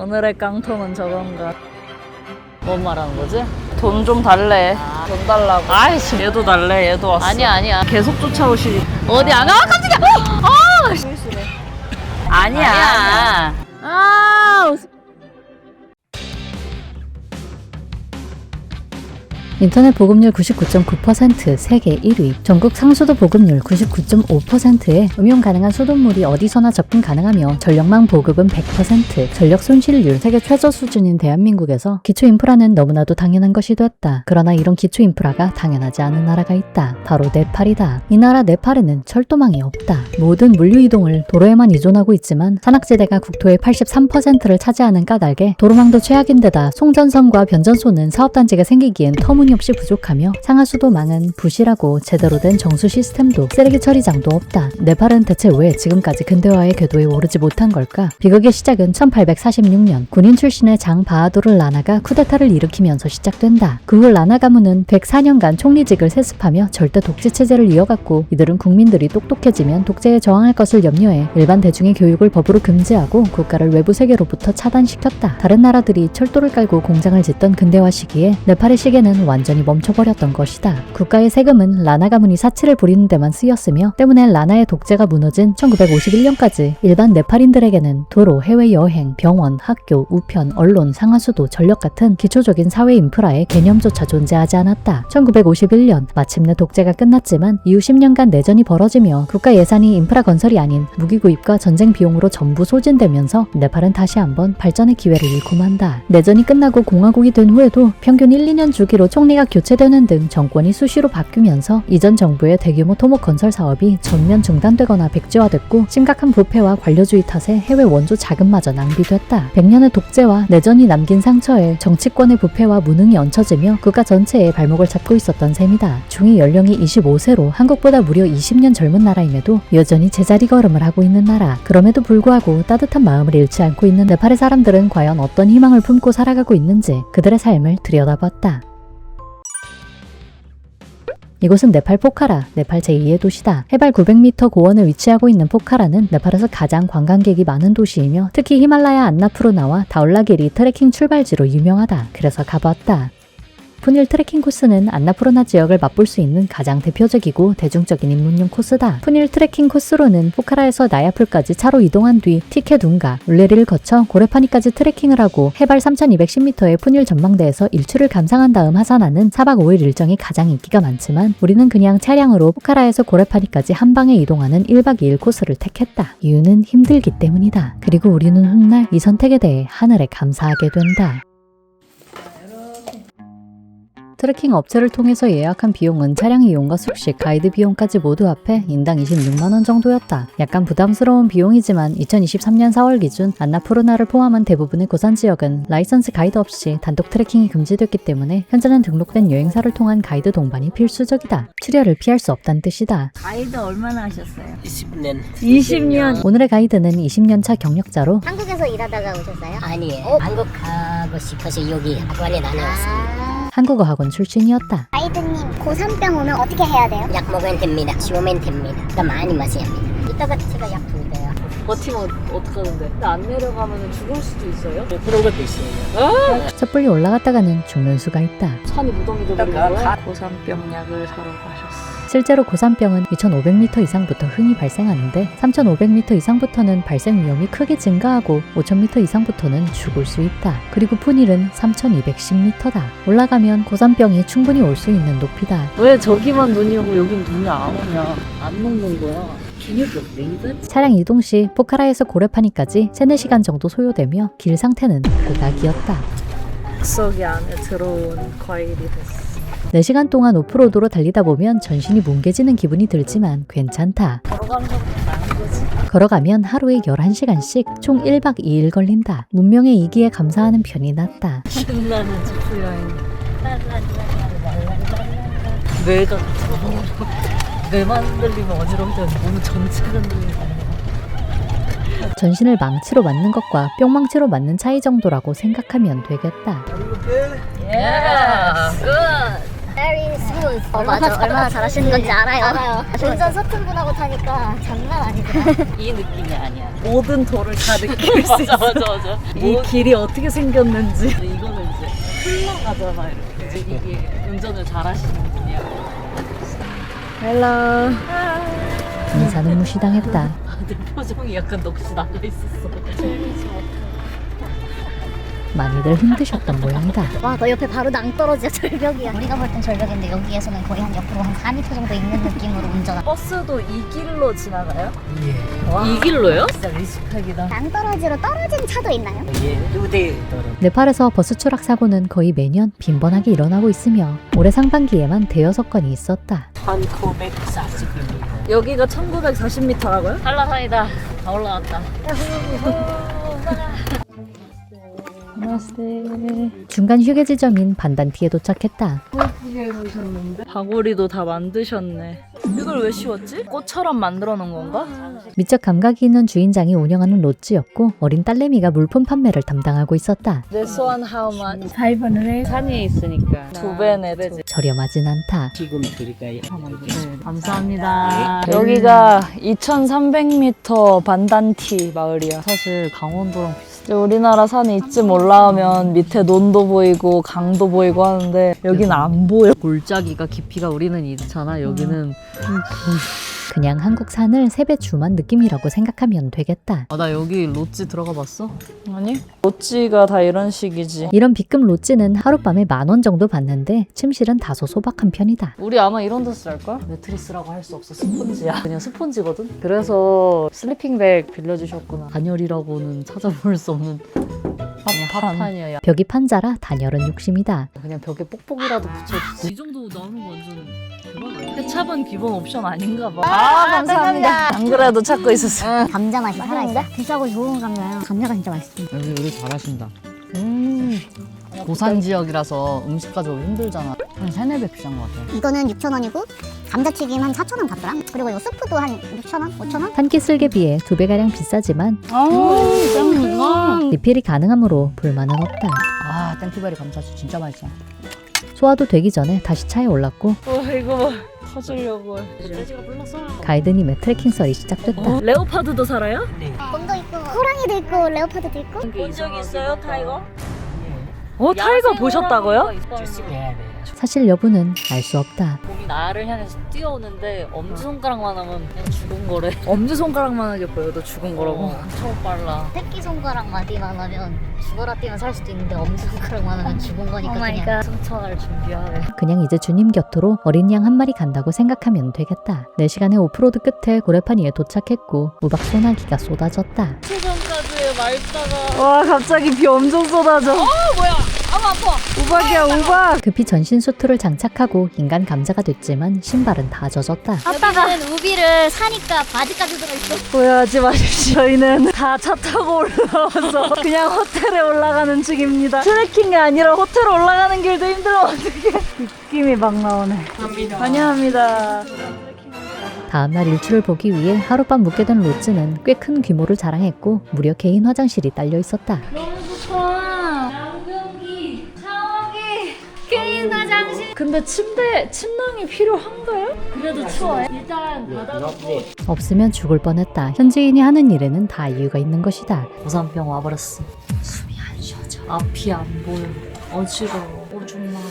오늘의 깡통은 저건가? 뭔 말하는 거지? 돈 좀 달래. 돈 달라고. 아이씨, 얘도 달래. 얘도 왔어. 아니야. 계속 쫓아오시니. 어디 안 가? 깜짝이야. 아니야. 인터넷 보급률 99.9%, 세계 1위, 전국 상수도 보급률 99.5%에 음용 가능한 수돗물이 어디서나 접근 가능하며 전력망 보급은 100%, 전력 손실률 세계 최저 수준인 대한민국에서 기초 인프라는 너무나도 당연한 것이 됐다. 그러나 이런 기초 인프라가 당연하지 않은 나라가 있다. 바로 네팔이다. 이 나라 네팔에는 철도망이 없다. 모든 물류 이동을 도로에만 의존하고 있지만 산악지대가 국토의 83%를 차지하는 까닭에 도로망도 최악인데다 송전선과 변전소는 사업단지가 생기기엔 터무니없이 부족하며 상하수도망은 부실하고 제대로 된 정수 시스템도 쓰레기 처리장도 없다. 네팔은 대체 왜 지금까지 근대화의 궤도에 오르지 못한 걸까? 비극의 시작은 1846년 군인 출신의 장 바하두르 라나가 쿠데타를 일으키면서 시작된다. 그 후 라나 가문은 104년간 총리직을 세습하며 절대 독재 체제를 이어갔고 이들은 국민들이 똑똑해지면 독재에 저항할 것을 염려해 일반 대중의 교육을 법으로 금지하고 국가를 외부 세계로부터 차단시켰다. 다른 나라들이 철도를 깔고 공장을 짓던 근대화 시기에 네팔의 시계는 완전히 멈춰버렸던 것이다. 국가의 세금은 라나 가문이 사치를 부리는 데만 쓰였으며 때문에 라나의 독재가 무너진 1951년까지 일반 네팔인들에게는 도로, 해외여행, 병원, 학교, 우편, 언론, 상하수도, 전력 같은 기초적인 사회 인프라의 개념조차 존재하지 않았다. 1951년 마침내 독재가 끝났지만 이후 10년간 내전이 벌어지며 국가 예산이 인프라 건설이 아닌 무기 구입과 전쟁 비용으로 전부 소진되면서 네팔은 다시 한번 발전의 기회를 잃고 만다. 내전이 끝나고 공화국이 된 후에도 평균 1, 2년 주기로 총리가 교체되는 등 정권이 수시로 바뀌면서 이전 정부의 대규모 토목 건설 사업이 전면 중단되거나 백지화됐고 심각한 부패와 관료주의 탓에 해외 원조 자금마저 낭비됐다. 100년의 독재와 내전이 남긴 상처에 정치권의 부패와 무능이 얹혀지며 국가 전체에 발목을 잡고 있었던 셈이다. 중위 연령이 25세로 한국보다 무려 20년 젊은 나라임에도 여전히 제자리 걸음을 하고 있는 나라. 그럼에도 불구하고 따뜻한 마음을 잃지 않고 있는 네팔의 사람들은 과연 어떤 희망을 품고 살아가고 있는지 그들의 삶을 들여다봤다. 이곳은 네팔 포카라, 네팔 제2의 도시다. 해발 900m 고원에 위치하고 있는 포카라는 네팔에서 가장 관광객이 많은 도시이며 특히 히말라야 안나푸르나와 다울라기리 트레킹 출발지로 유명하다. 그래서 가봤다. 푸닐 트레킹 코스는 안나푸르나 지역을 맛볼 수 있는 가장 대표적이고 대중적인 입문용 코스다. 푸닐 트레킹 코스로는 포카라에서 나야풀까지 차로 이동한 뒤 티케둔가, 울레리를 거쳐 고레파니까지 트레킹을 하고 해발 3210m의 푸닐 전망대에서 일출을 감상한 다음 하산하는 4박 5일 일정이 가장 인기가 많지만 우리는 그냥 차량으로 포카라에서 고레파니까지 한 방에 이동하는 1박 2일 코스를 택했다. 이유는 힘들기 때문이다. 그리고 우리는 훗날 이 선택에 대해 하늘에 감사하게 된다. 트레킹 업체를 통해서 예약한 비용은 차량 이용과 숙식, 가이드 비용까지 모두 합해 인당 26만원 정도였다. 약간 부담스러운 비용이지만 2023년 4월 기준 안나푸르나를 포함한 대부분의 고산 지역은 라이선스 가이드 없이 단독 트레킹이 금지됐기 때문에 현재는 등록된 여행사를 통한 가이드 동반이 필수적이다. 출혈을 피할 수 없다는 뜻이다. 가이드 얼마나 하셨어요? 20년. 20년. 오늘의 가이드는 20년차 경력자로 한국에서 일하다가 오셨어요? 아니에요. 한국 가고 싶어서 여기 학원에 다녀왔습니다. 한국어 학원 출신이었다. 가이드님 고산병 오면 어떻게 해야 돼요? 약 먹으면 됩니다. 쉬우면 됩니다. 더 많이 마셔야 합니다. 이따가 제가 약 줄게요. 버티면 어떡하는데? 안 내려가면 죽을 수도 있어요? 그런 것도 있어요. 섣불리 올라갔다가는 죽는 수가 있다. 산이 무덤이 되버린 거야? 고산병 약을 사러 가셨어. 실제로 고산병은 2500m 이상부터 흔히 발생하는데 3500m 이상부터는 발생 위험이 크게 증가하고 5000m 이상부터는 죽을 수 있다. 그리고 푸닐은 3210m다. 올라가면 고산병이 충분히 올 수 있는 높이다. 왜 저기만 눈이 오고 여긴 눈이 안 오냐? 안 녹는 거야. 차량 이동 시 포카라에서 고레파니까지 3-4시간 정도 소요되며 길 상태는 극악이었다. 믹서기 안에 들어온 과일이 됐어. 4시간 동안 오프로드로 달리다 보면 전신이 뭉개지는 기분이 들지만 괜찮다. 걸어가는 것보다 나은 거지. 걸어가면 하루에 11시간씩 총 1박 2일 걸린다. 문명의 이기에 감사하는 편이 낫다. 신나는 지프 여행. 뇌가 뇌만 흔들리면 어지럽지 않아. 몸 전체가 흔들리고. 전신을 망치로 맞는 것과 뿅망치로 맞는 차이 정도라고 생각하면 되겠다. 예. 굿. very smooth. 맞아. 얼마나 잘하시는 건지 알아요. 운전 서툰 분하고 타니까 장난 아니더라. 이 느낌이 아니야. 모든 돌을 다 느낄 수 있어. 맞아. 이 길이 어떻게 생겼는지. 이거는 이제 흘러가잖아 이렇게. 이게 운전을 잘하시는 분이야. 헬로. 인사는 무시당했다. 내 표정이 약간 넋이 나가 있었어. 많이들 힘드셨던 모양이다. 와, 너 옆에 바로 낭떠러지야. 절벽이야. 우리가 볼 땐 절벽인데 여기에서는 거의 한 옆으로 한 4m 정도 있는 느낌으로 운전하고. 버스도 이 길로 지나가요? 예. 이 길로요? 진짜 리스펙이다. 낭떠러지로 떨어진 차도 있나요? 네팔에서 버스 추락 사고는 거의 매년 빈번하게 일어나고 있으며 올해 상반기에만 대여섯 건이 있었다. 1940m. 여기가 1940m라고요? 한라산이다. 다 올라왔다. 중간 휴게 지점인 반단티에 도착했다. 바구리도 다 만드셨네. 이걸 왜 씌웠지? 꽃처럼 만들어 놓은 건가? 미적 감각이 있는 주인장이 운영하는 롯지였고 어린 딸내미가 물품 판매를 담당하고 있었다. This one how much? 8번을 해. 산이 있으니까 2배네. 저렴하진 않다. 지금 드릴까요? 감사합니다. 여기가 2300m 반단티 마을이야. 사실 강원도랑 비슷해. 우리나라 산이 이쯤 올라오면 밑에 논도 보이고 강도 보이고 하는데 여기는 안 보여. 골짜기가 깊이가 우리는 있잖아. 여기는 그냥 한국 산을 3배 주만 느낌이라고 생각하면 되겠다. 나 여기 롯지 들어가 봤어? 아니? 롯지가 다 이런 식이지. 이런 B급 롯지는 하룻밤에 10,000원 정도 받는데 침실은 다소 소박한 편이다. 우리 아마 이런 데서 잘걸? 매트리스라고 할 수 없어. 스폰지야. 그냥 스폰지거든? 그래서 슬리핑백 빌려주셨구나. 단열이라고는 찾아볼 수 없는 그냥 핫판이야. 벽이 판자라 단열은 욕심이다. 그냥 벽에 뽁뽁이라도 붙여주지. 이 정도 나오는 거 완전 대박 아니야? 케찹은 기본 옵션 아닌가 봐. 감사합니다. 안 그래도 찾고 있었어. 감자 맛이 살아있어. 비싸고 좋은 감자예요. 감자가 진짜 맛있어. 여기 요리 잘하신다. 고산 지역이라서 음식 가져오기 힘들잖아. 한 3-4배 비싼 것 같아. 이거는 6,000원이고 감자튀김 한 4,000원 받더라. 그리고 이 스프도 한 6,000원? 5,000원? 한 끼 쓸게 비해 2배가량 비싸지만 짱 리필이 가능하므로 불만은 없다. 땡큐베리 감자주 진짜 맛있어. 소화도 되기 전에 다시 차에 올랐고 이거 터지려고. 돼지가 불렀어. 가이드님의 트레킹 썰이 시작됐다. 레오파드도 살아요? 곰도 있고 호랑이도 있고 레오파드도 있고. 본 적 있어요, 타이거? 타이거 보셨다고요? 사실 여부는 알 수 없다. 곰이 나를 향해서 뛰어오는데 엄지손가락만 하면 그냥 죽은 거래. 엄지손가락만 하게 보여도 죽은 거라고. 엄청 빨라. 새끼손가락 마디만 하면 죽어라 뛰면 살 수도 있는데 엄지손가락만 하면 죽은 거니까 그냥. 승천할 준비하래. 그냥 이제 주님 곁으로 어린 양 한 마리 간다고 생각하면 되겠다. 4시간의 오프로드 끝에 고래파니에 도착했고 우박 소나기가 쏟아졌다. 최선까지 맑다가 와 갑자기 비 엄청 쏟아져. 뭐야 아파. 우박이야 우박. 급히 전신 수트를 장착하고 인간 감자가 됐지만 신발은 다 젖었다. 여기는 우비를 사니까 바지까지 들어있어. 오해하지 마십시오. 저희는 다 차 타고 올라와서 그냥 호텔에 올라가는 중입니다. 트레킹이 아니라 호텔 올라가는 길도 힘들어. 어떡해. 느낌이 막 나오네. 환영합니다. 다음날 일출을 보기 위해 하룻밤 묵게 된 롯지는 꽤 큰 규모를 자랑했고 무려 개인 화장실이 딸려 있었다. 너무 좋다. 양변기, 샤워기, 개인 화장실. 근데 침낭이 필요한가요? 그래도 추워요. 일단 받아놓고. 없으면 죽을 뻔했다. 현지인이 하는 일에는 다 이유가 있는 것이다. 고산병 와버렸어. 숨이 안 쉬어져. 앞이 안 보여. 어지러워. 오줌 나가.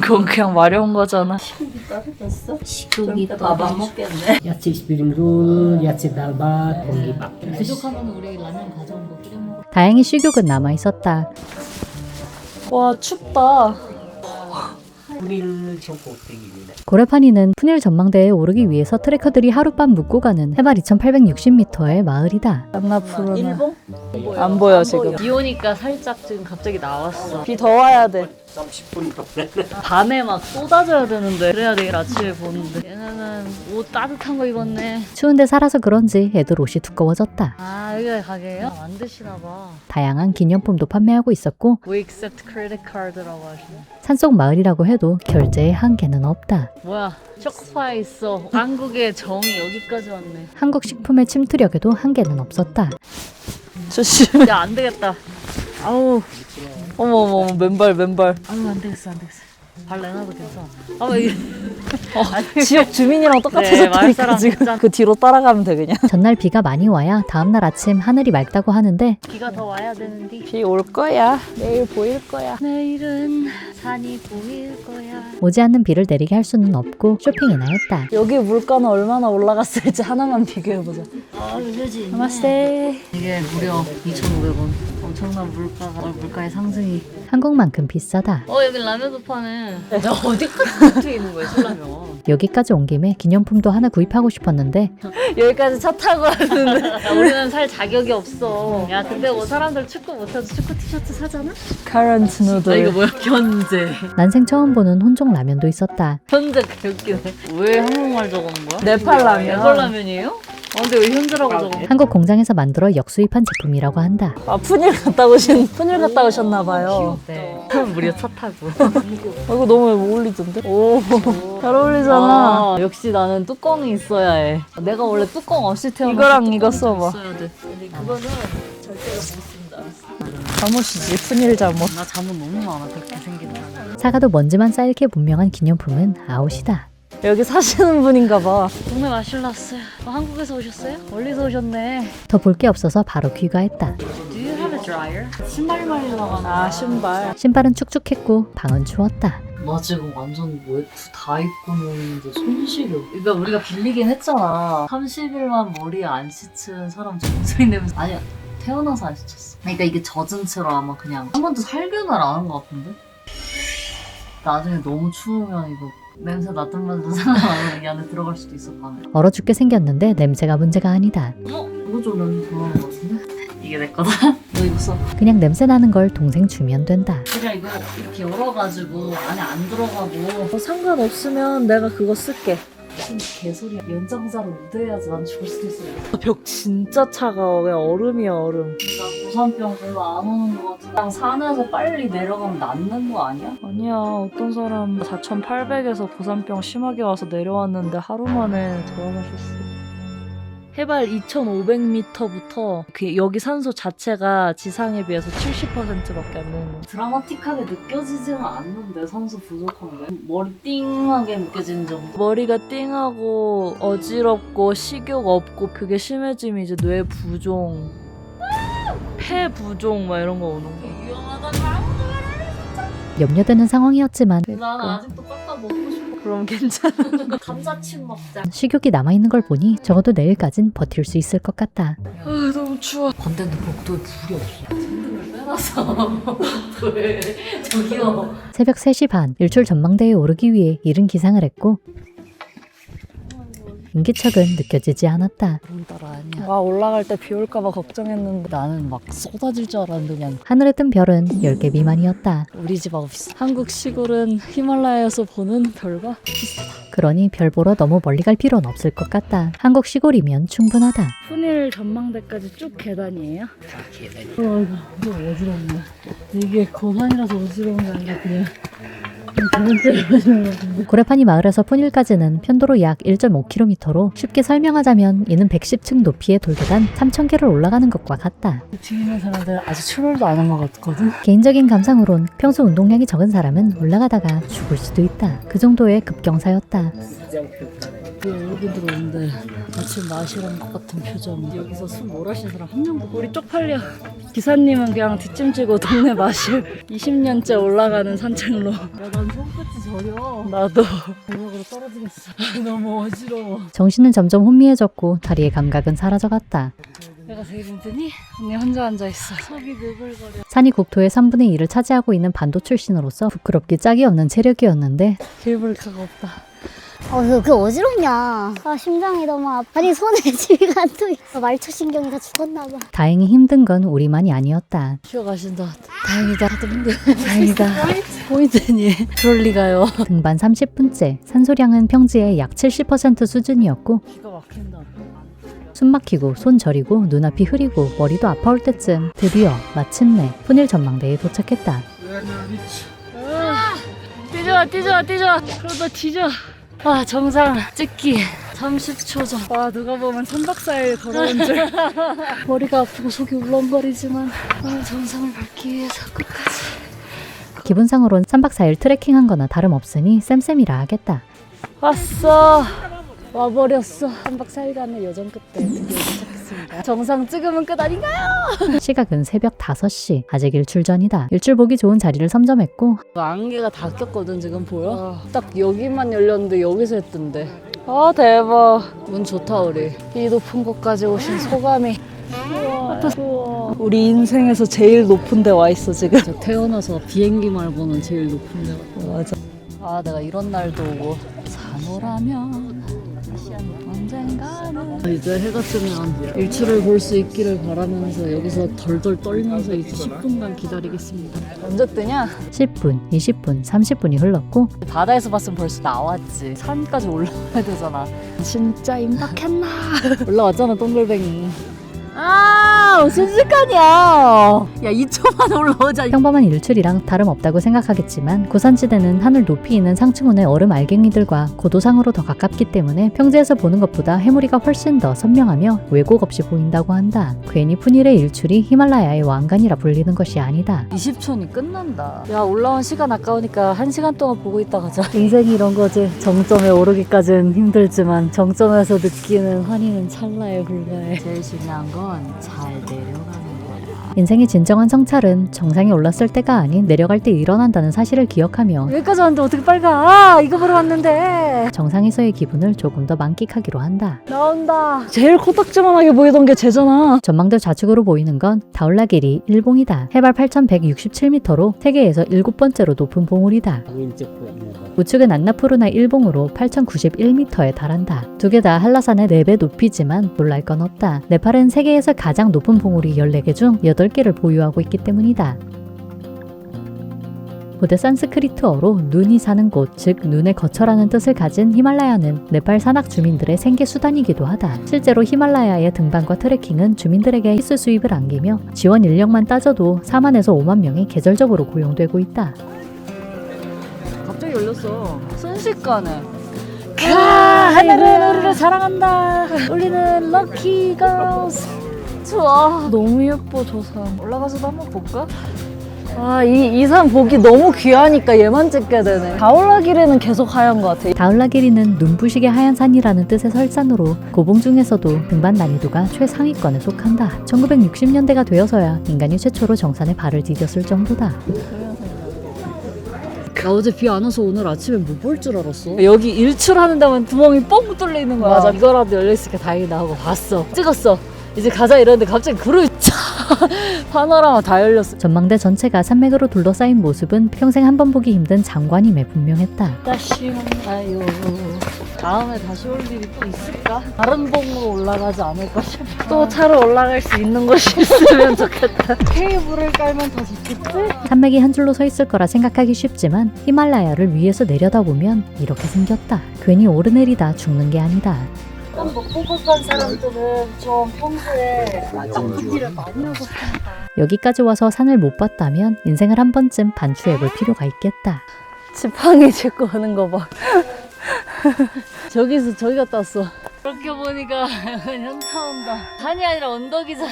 그건 그냥 마려운 거잖아. 시국이 떨어졌어? 시국이 밥안 먹겠네. 야채 스프링 롤, 야채 달밥, 공기밥. 부족하면 우리 라면 가져온 거 끓여 먹어. 다행히 식욕은 남아 있었다. 와 춥다. 우리를 전폭대기입니다. 고래파니는 푸닐 전망대에 오르기 위해서 트레커들이 하룻밤 묵고 가는 해발 2860m의 마을이다. 안나푸르는 일본? 안 보여 지금. 비 오니까 살짝 지금 갑자기 나왔어. 비 더 와야 돼. 30분 밤에 막 쏟아져야 되는데 그래야 내일 아침에 보는데 얘네는 옷 따뜻한 거 입었네. 추운데 살아서 그런지 애들 옷이 두꺼워졌다. 여기가 가게예요? 만드시나 봐. 다양한 기념품도 판매하고 있었고 We accept credit card라고 하시네. 산속 마을이라고 해도 결제에 한계는 없다. 뭐야 쇼크파이 있어. 한국의 정이 여기까지 왔네. 한국 식품의 침투력에도 한계는 없었다. 조심. 야 안 되겠다. 아우. 어머 맨발. 아우 안 되겠어. 발 내놔도 괜찮아. 아, 이게 지역 주민이랑 똑같아졌다니까 지금. 그 뒤로 따라가면 돼 그냥. 전날 비가 많이 와야 다음날 아침 하늘이 맑다고 하는데 비가 더 와야 되는데. 비 올 거야. 내일 보일 거야. 내일은 산이 보일 거야. 오지 않는 비를 내리게 할 수는 없고 쇼핑이나 했다. 여기 물가는 얼마나 올라갔을지 하나만 비교해보자. 아, 그지. 나마스테. 이게 무려 2,500원. 엄청난 물가의 상승이. 한국만큼 비싸다. 여기 라면도 파네. 어디까지 있는 거야, 신라면? 여기까지 온 김에 기념품도 하나 구입하고 싶었는데 여기까지 차 타고 왔는데. 우리는 살 자격이 없어. 야, 근데 뭐 사람들 축구 못해도 축구 티셔츠 사잖아? 카런트 누들. 이거 뭐야? 견제. 난생 처음 보는 혼종 라면도 있었다. 현재 개웃기네. 왜 한국말 적어놓은 거야? 네팔 라면. 네팔 라면이에요? 근데 왜 현재라고 적어? 한국 공장에서 만들어 역수입한 제품이라고 한다. 아 푸닐 갔다 오셨나 봐요. 네. 무려 차 타고. 이거 너무 어울리던데? 오, 잘 어울리잖아. 역시 나는 뚜껑이 있어야 해. 내가 원래 뚜껑 없이 태어났어. 이거랑 이거 써봐. 있어야 돼. 근데 그거는 절대로 못 쓴다. 잠옷이지, 푸닐 잠옷. 나 잠옷 너무 많아. 그렇게 생긴 잠옷. 사가도 먼지만 쌓이게 분명한 기념품은 아웃이다. 여기 사시는 분인가 봐. 동네 마실랐어요. 한국에서 오셨어요? 멀리서 오셨네. 더 볼 게 없어서 바로 귀가했다. Do you have a dryer? 신발 말리려고 하나? 아, 신발. 신발은 축축했고 방은 추웠다. 나 지금 완전 외투 다 입고 노는데 손 시려. 그러니까 우리가 빌리긴 했잖아. 30일만 머리 안 씻은 사람 정수리 냄새. 아니야. 태어나서 안 씻었어. 그러니까 이게 젖은 채로 아마 그냥 한 번도 살균을 안 한 것 같은데? 나중에 너무 추우면 이거 냄새 났던 말도 상관없이 이 안에 들어갈 수도 있어, 밤에. 얼어 죽게 생겼는데 냄새가 문제가 아니다. 이거 좀 냄새 좋아하는 것 같은데? 이게 내 거다. 너 이거 써. 그냥 냄새 나는 걸 동생 주면 된다. 그냥 이거 이렇게 열어가지고 안에 안 들어가고. 상관없으면 내가 그거 쓸게. 무슨 개소리야. 연장자로 우대해야지 난 죽을 수도 있어. 벽 진짜 차가워. 그냥 얼음이야, 얼음. 나 고산병 별로 안 오는 것 같아. 그냥 산에서 빨리 내려가면 낫는 거 아니야? 아니야, 어떤 사람 4,800에서 고산병 심하게 와서 내려왔는데 하루 만에 돌아가셨어. 해발 2,500m부터 여기 산소 자체가 지상에 비해서 70%밖에 안 되는 거야. 드라마틱하게 느껴지지는 않는데 산소 부족한 게 머리 띵하게 느껴지는 정도. 머리가 띵하고 어지럽고 식욕 없고 그게 심해지면 이제 뇌 부종, 폐 부종 막 이런 거 오는 거야. 위험하다. 염려되는 상황이었지만 난 아직도 깎아 먹고 싶어. 그럼 괜찮아. 감자칩 먹자. 식욕이 남아있는 걸 보니 적어도 내일까진 버틸 수 있을 것 같다. 아, 너무 추워. 건대도 복도에 불이 없어. 전등을 빼놨어. 왜? 저기요. 새벽 3시 반 일출 전망대에 오르기 위해 이른 기상을 했고 인기척은 느껴지지 않았다. 돈 따라 아니야. 와, 올라갈 때 비 올까봐 걱정했는데 나는 막 쏟아질 줄 알았는데 그냥 하늘에 뜬 별은 10개 미만이었다. 우리 집하고 비슷. 한국 시골은 히말라야에서 보는 별과 그러니 별 보러 너무 멀리 갈 필요는 없을 것 같다. 한국 시골이면 충분하다. 푸닐 전망대까지 쭉 계단이에요? 너무 어지럽네. 이게 고산이라서 어지러운 게 아니라 그냥 고래파니 마을에서 푸닐까지는 편도로 약 1.5km로 쉽게 설명하자면 이는 110층 높이의 돌계단 3,000개를 올라가는 것과 같다. 뒤에 있는 사람들 아직 출발도 안 한 것 같거든? 개인적인 감상으론 평소 운동량이 적은 사람은 올라가다가 죽을 수도 있다. 그 정도의 급경사였다. 여러분들 오는데 아침 마시는 것 같은 표정. 여기서 술 몰아시는 사람 한 명도 우리 쪽팔려. 기사님은 그냥 뒷짐지고 동네 마실 20년째 올라가는 산책로. 야난 손끝이 저려. 나도. 바닥으로 떨어지겠어. 너무 어지러워. 정신은 점점 혼미해졌고 다리의 감각은 사라져갔다. 내가 제일 힘드니? 언니 혼자 앉아있어. 속이 느글거려. 산이 국토의 3분의 1을 차지하고 있는 반도 출신으로서 부끄럽기 짝이 없는 체력이었는데 케이블카가 없다. 그 어지럽냐. 아, 심장이 너무 아파. 아니, 손에 지가 안 돼. 말초 신경이 다 죽었나 봐. 다행히 힘든 건 우리만이 아니었다. 쉬어가신다. 다행이다. 다행이다. 포인트니. 그럴 리가요. 등반 30분째 산소량은 평지의 약 70% 수준이었고 기가 막힌다. 숨 막히고 손 저리고 눈앞이 흐리고 머리도 아파올 때쯤 드디어 마침내 푸닐 전망대에 도착했다. 뛰자. 그러다 뒤져. 아 정상 찍기 30초 전. 와, 누가 보면 3박 4일 걸어온 줄. 머리가 아프고 속이 울렁거리지만 오늘 정상을 밟기 위해서 기분상으론 3박 4일 트레킹한 거나 다름없으니 쌤쌤이라 하겠다. 왔어. 와버렸어. 3박 4일간의 여정 끝에 드디어 도착했습니다. 정상 찍으면 끝 아닌가요? 시각은 새벽 5시. 아직 일출 전이다. 일출 보기 좋은 자리를 선점했고 안개가 다 꼈거든. 지금 보여? 딱 여기만 열렸는데 여기서 했던데. 아 대박. 운 좋다 우리. 이 높은 곳까지 오신 소감이. 우와. 우리 인생에서 제일 높은 데 와 있어 지금. 태어나서 비행기 말고는 제일 높은 데 같아. 맞아. 아 내가 이런 날도 오고 산호라면 언젠가는 이제 해가 뜨면 일출을 볼 수 있기를 바라면서 여기서 덜덜 떨면서 이제 10분간 기다리겠습니다. 언제 뜨냐? 10분, 20분, 30분이 흘렀고 바다에서 봤으면 벌써 나왔지. 산까지 올라가야 되잖아. 진짜 임박했나? 올라왔잖아 동글뱅이. 아 순식간이야. 야 2초만 올라오자. 평범한 일출이랑 다름없다고 생각하겠지만 고산지대는 하늘 높이 있는 상층원의 얼음 알갱이들과 고도상으로 더 가깝기 때문에 평지에서 보는 것보다 해무리가 훨씬 더 선명하며 왜곡 없이 보인다고 한다. 괜히 푸닐의 일출이 히말라야의 왕관이라 불리는 것이 아니다. 20초니 끝난다. 야 올라온 시간 아까우니까 1시간 동안 보고 있다 가자. 인생이 이런 거지. 정점에 오르기까지는 힘들지만 정점에서 느끼는 환희는 찰나에 불과해. 제일 중요한 건 잘 내려가는 거야. 인생의 진정한 성찰은 정상에 올랐을 때가 아닌 내려갈 때 일어난다는 사실을 기억하며 여기까지 왔는데 어떻게 빨리 가? 아 이거 보러 왔는데. 정상에서의 기분을 조금 더 만끽하기로 한다. 나온다. 제일 코딱지만하게 보이던 게 쟤잖아. 전망대 좌측으로 보이는 건 다울라길이 일봉이다. 해발 8,167m로 세계에서 7번째로 높은 봉우리다. 왼쪽 보이는 거. 우측은 안나푸르나 일봉으로 8,091m에 달한다. 두 개 다 한라산의 4배 높이지만 놀랄 건 없다. 네팔은 세계에서 가장 높은 봉우리 14개 중 8개를 보유하고 있기 때문이다. 고대 산스크리트어로 눈이 사는 곳, 즉 눈의 거처라는 뜻을 가진 히말라야는 네팔 산악 주민들의 생계 수단이기도 하다. 실제로 히말라야의 등반과 트레킹은 주민들에게 필수 수입을 안기며 지원 인력만 따져도 4만에서 5만 명이 계절적으로 고용되고 있다. 갑자기 열렸어. 순식간에. 하늘은 우리를 사랑한다. 우리는 럭키 걸스. 좋아. 너무 예뻐 저 산. 올라가서도 한번 볼까? 아, 이 산 보기 너무 귀하니까 얘만 찍게 되네. 다울라길에는 계속 하얀 것 같아. 다울라길이는 눈부시게 하얀 산이라는 뜻의 설산으로 고봉 중에서도 등반 난이도가 최상위권에 속한다. 1960년대가 되어서야 인간이 최초로 정산에 발을 디뎠을 정도다. 나 어제 비 안 와서 오늘 아침에 못 볼 줄 알았어. 여기 일출하는 데만 구멍이 뻥 뚫려 있는 거야. 맞아. 이거라도 열려있으니까 다행이다 하고 봤어. 찍었어. 이제 가자 이랬는데 갑자기 구름이 차 파노라마 다 열렸어. 전망대 전체가 산맥으로 둘러싸인 모습은 평생 한 번 보기 힘든 장관임에 분명했다. 다시 만나요. 다음에 다시 올 일이 또 있을까? 다른 봉으로 올라가지 않을까 싶어. 또 차로 올라갈 수 있는 곳이 있으면 좋겠다. 케이블을 깔면 더 좋겠지? 산맥이 한 줄로 서 있을 거라 생각하기 쉽지만 히말라야를 위에서 내려다보면 이렇게 생겼다. 괜히 오르내리다 죽는 게 아니다. 좀 먹고급한 사람들은 좀 평소에 준비를 많이 하고 싶다. 여기까지 와서 산을 못 봤다면 인생을 한 번쯤 반추해볼 필요가 있겠다. 지팡이 짚고 하는 거 봐. 저기서 저기 갔다 왔어. 그렇게 보니까 현타 온다. 산이 아니라 언덕이잖아.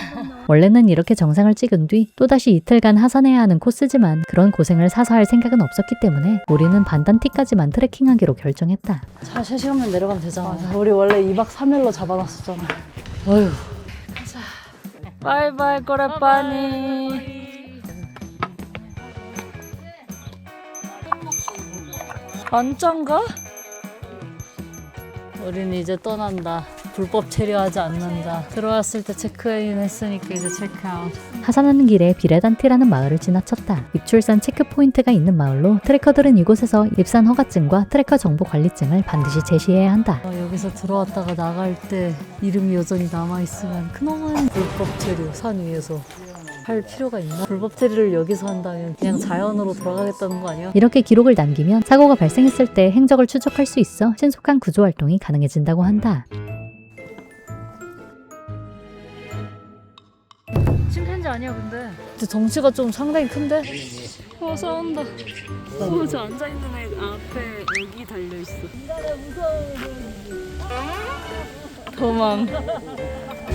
원래는 이렇게 정상을 찍은 뒤 또다시 이틀간 하산해야 하는 코스지만 그런 고생을 사서 할 생각은 없었기 때문에 우리는 반단티까지만 트레킹하기로 결정했다. 차 3시간만 내려가면 되잖아. 맞아. 우리 원래 2박 3일로 잡아놨었잖아. 어휴. 가자. 바이바이 꼬레빠니. 안짠가? 우린 이제 떠난다. 불법 체류하지 않는다. 들어왔을 때 체크인 했으니까 이제 체크아웃. 하산하는 길에 비레단티라는 마을을 지나쳤다. 입출산 체크포인트가 있는 마을로 트레커들은 이곳에서 입산 허가증과 트레커 정보 관리증을 반드시 제시해야 한다. 여기서 들어왔다가 나갈 때 이름이 여전히 남아있으면 그놈은 불법 체류 산 위에서 할 필요가 있나? 불법 체류를 여기서 한다면 그냥 자연으로 돌아가겠다는 거 아니야? 이렇게 기록을 남기면 사고가 발생했을 때 행적을 추적할 수 있어 신속한 구조 활동이 가능해진다고 한다. 침팬지 아니야 근데 덩치가 좀 상당히 큰데? 싸운다. 저 앉아있는 애 앞에 애기 달려있어. 인간의 무서운 도망.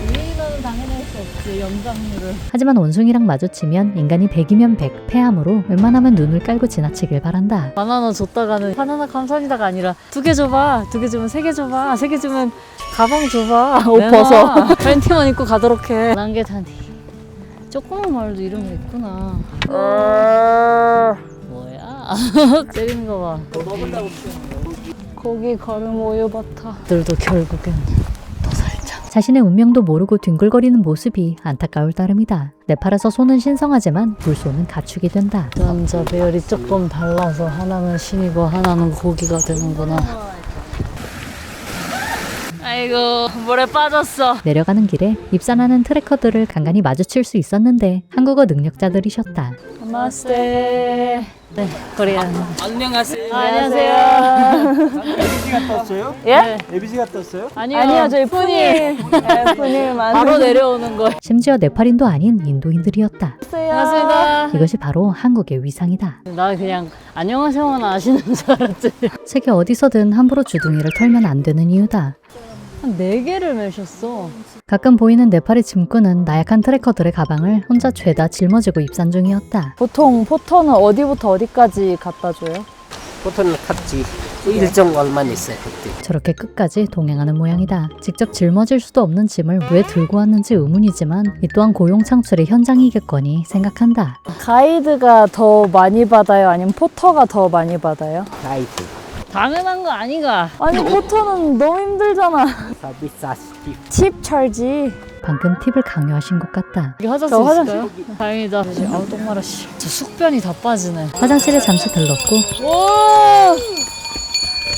위에는 당연히 할 수 없지, 연장률을. 하지만 원숭이랑 마주치면 인간이 100이면 100 패함으로 웬만하면 눈을 깔고 지나치길 바란다. 바나나 줬다가는 바나나 감사합니다가 아니라 2개 줘봐, 2개 주면 3개 줘봐, 3개 주면 가방 줘봐, 옷 벗어. 팬티만 입고 가도록 해. 난개다니. 조그만 말도 이름이 있구나. 뭐야? 때리는 거 봐. 거기 가름 우유바타. 들도 결국엔 더 살짝. 자신의 운명도 모르고 뒹굴거리는 모습이 안타까울 따름이다. 네팔에서 소는 신성하지만 불소는 가축이 된다. 남자 배열이 조금 달라서 하나는 신이고 하나는 고기가 되는구나. 아이고, 물에 빠졌어. 내려가는 길에 입산하는 트래커들을 간간히 마주칠 수 있었는데 한국어 능력자들이셨다. 나마스테. 네, 코리안. 안녕하세요. 안녕하세요. 에비지 갔다 왔어요? 예? 에비지 갔다 왔어요? 아니요, 저희 푸닐. 바로 내려오는 거. 심지어 네팔인도 아닌 인도인들이었다. 반갑습니다. 이것이 바로 한국의 위상이다. 나 그냥 안녕하세요만 아시는 줄 알았지. 세계 어디서든 함부로 주둥이를 털면 안 되는 이유다. 한 4개를 매셨어. 가끔 보이는 네팔의 짐꾼은 나약한 트래커들의 가방을 혼자 죄다 짊어지고 입산 중이었다. 보통 포터는 어디부터 어디까지 갖다 줘요? 보통은 같이 일정 얼마나 있어요 그때. 저렇게 끝까지 동행하는 모양이다. 직접 짊어질 수도 없는 짐을 왜 들고 왔는지 의문이지만 이 또한 고용 창출의 현장이겠거니 생각한다. 가이드가 더 많이 받아요? 아니면 포터가 더 많이 받아요? 가이드 당연한 거 아니가? 아니 포터는 너무 힘들잖아. 서비스 아시티. 팁 찰지. 방금 팁을 강요하신 것 같다. 이거 화장실 있을까요? 다행이다. 아우 똥마라 씨. 저 숙변이 다 빠지네. 화장실에 잠시 들렀고 오!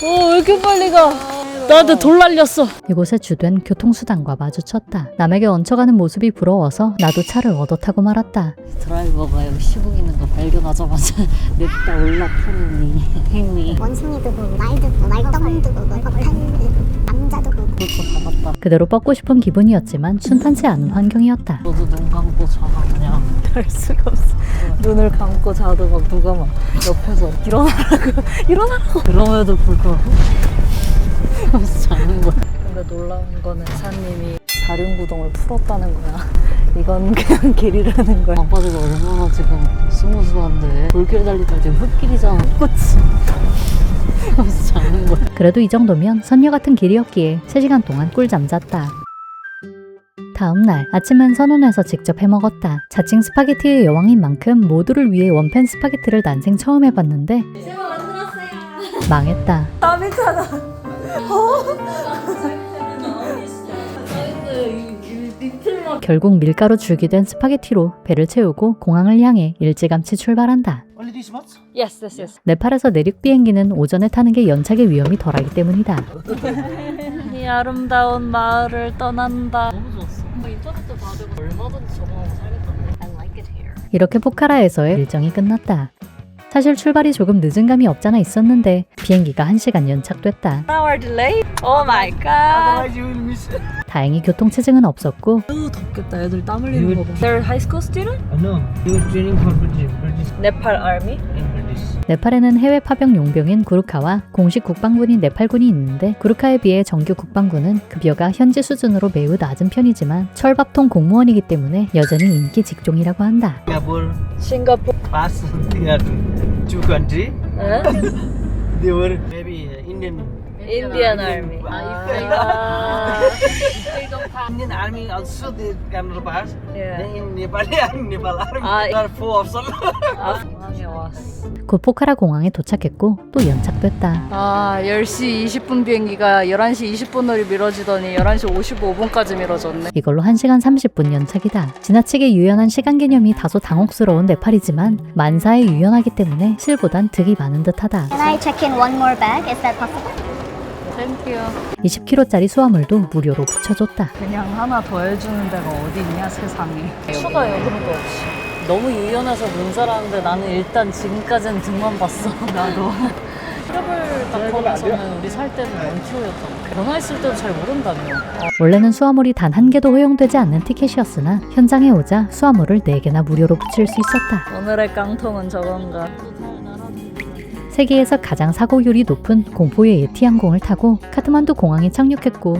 오, 왜 이렇게 빨리 가? 나한테 돌 날렸어. 이곳에 주된 교통수단과 마주쳤다. 남에게 얹혀가는 모습이 부러워서 나도 차를 얻어 타고 말았다. 드라이버가 여기 시국 있는 거 발견하자마자 냅다 올라타니 행니. 원숭이도 보고 말도 보고 말똥도 보고 폭탄도 보고 남자도 보고 그것도 다 봤다. 그대로 뻗고 싶은 기분이었지만 순탄치 않은 환경이었다. 너도 눈 감고 자가 그냥. 할 수가 없어. 눈을 감고 자도 막 누가 막 옆에서 일어나라고 그럼에도 불구하고 하면서 자는 거야. 근데 놀라운 거는 사님이 사륜구동을 풀었다는 거야. 이건 그냥 길이라는 거야. 아빠들도 얼마나 지금 스무스한데 돌길 달리다 지금 흙길이잖아. 흙꽃이 하면서 자는 거야. 그래도 이 정도면 선녀 같은 길이었기에 3시간 동안 꿀잠 잤다. 다음 날 아침은 선원에서 직접 해먹었다. 자칭 스파게티의 여왕인 만큼 모두를 위해 원팬 스파게티를 난생 처음 해봤는데 망했다. 결국 밀가루 줄기 된 스파게티로 배를 채우고 공항을 향해 일찌감치 출발한다. Only this much? Yes, yes, yes. 네팔에서 내륙 비행기는 오전에 타는 게 연착의 위험이 덜하기 때문이다. 이 아름다운 마을을 떠난다. 너무 좋았어. 인터넷도 다 되고 얼마든지 적응하고 살겠다는데. I like it here. 이렇게 포카라에서의 일정이 끝났다. 사실 출발이 조금 늦은 감이 없잖아 있었는데 비행기가 1시간 연착됐다. Hour delay? Oh my god. Otherwise you will miss. 다행히 교통체증은 없었고 덥겠다. 애들 땀 흘리는 거 봐. They're high school student? No, you are training for British. Nepal Army? In British. 네팔에는 해외 파병 용병인 구르카와 공식 국방군인 네팔군이 있는데 구르카에 비해 정규 국방군은 급여가 현지 수준으로 매우 낮은 편이지만 철밥통 공무원이기 때문에 여전히 인기 직종이라고 한다. Singapore 싱가포르. pass their two country. 응? They were maybe Indian. Indian Army. Indian army also they cannot pass. Yeah. Then in Nepal army Ah, there are four options. 공항에 왔어. 곧 포카라 공항에 도착했고 또 연착됐다. 아, 10시 20분 비행기가 11시 20분으로 미뤄지더니 11시 55분까지 미뤄졌네. 이걸로 1시간 30분 연착이다. 지나치게 유연한 시간 개념이 다소 당혹스러운 네팔이지만 만사에 유연하기 때문에 실보단 득이 많은 듯하다. Can I check in one more bag? Is that possible? 땡큐. 20kg짜리 수화물도 무료로 붙여줬다. 그냥 하나 더 해주는 데가 어디 있냐 세상에. 추가 요금도 없이. 너무 유연해서 문자라는데 나는 일단 지금까지는 등만 봤어. 나도. 트러블닷컴에서는 우리 살 때는 0kg였잖아. 전화했을 때도 잘 모른다며. 원래는 수화물이 단 한 개도 허용되지 않는 티켓이었으나 현장에 오자 수화물을 4개나 무료로 붙일 수 있었다. 오늘의 깡통은 저건가. 세계에서 가장 사고율이 높은 공포의 예티 항공을 타고 카트만두 공항에 착륙했고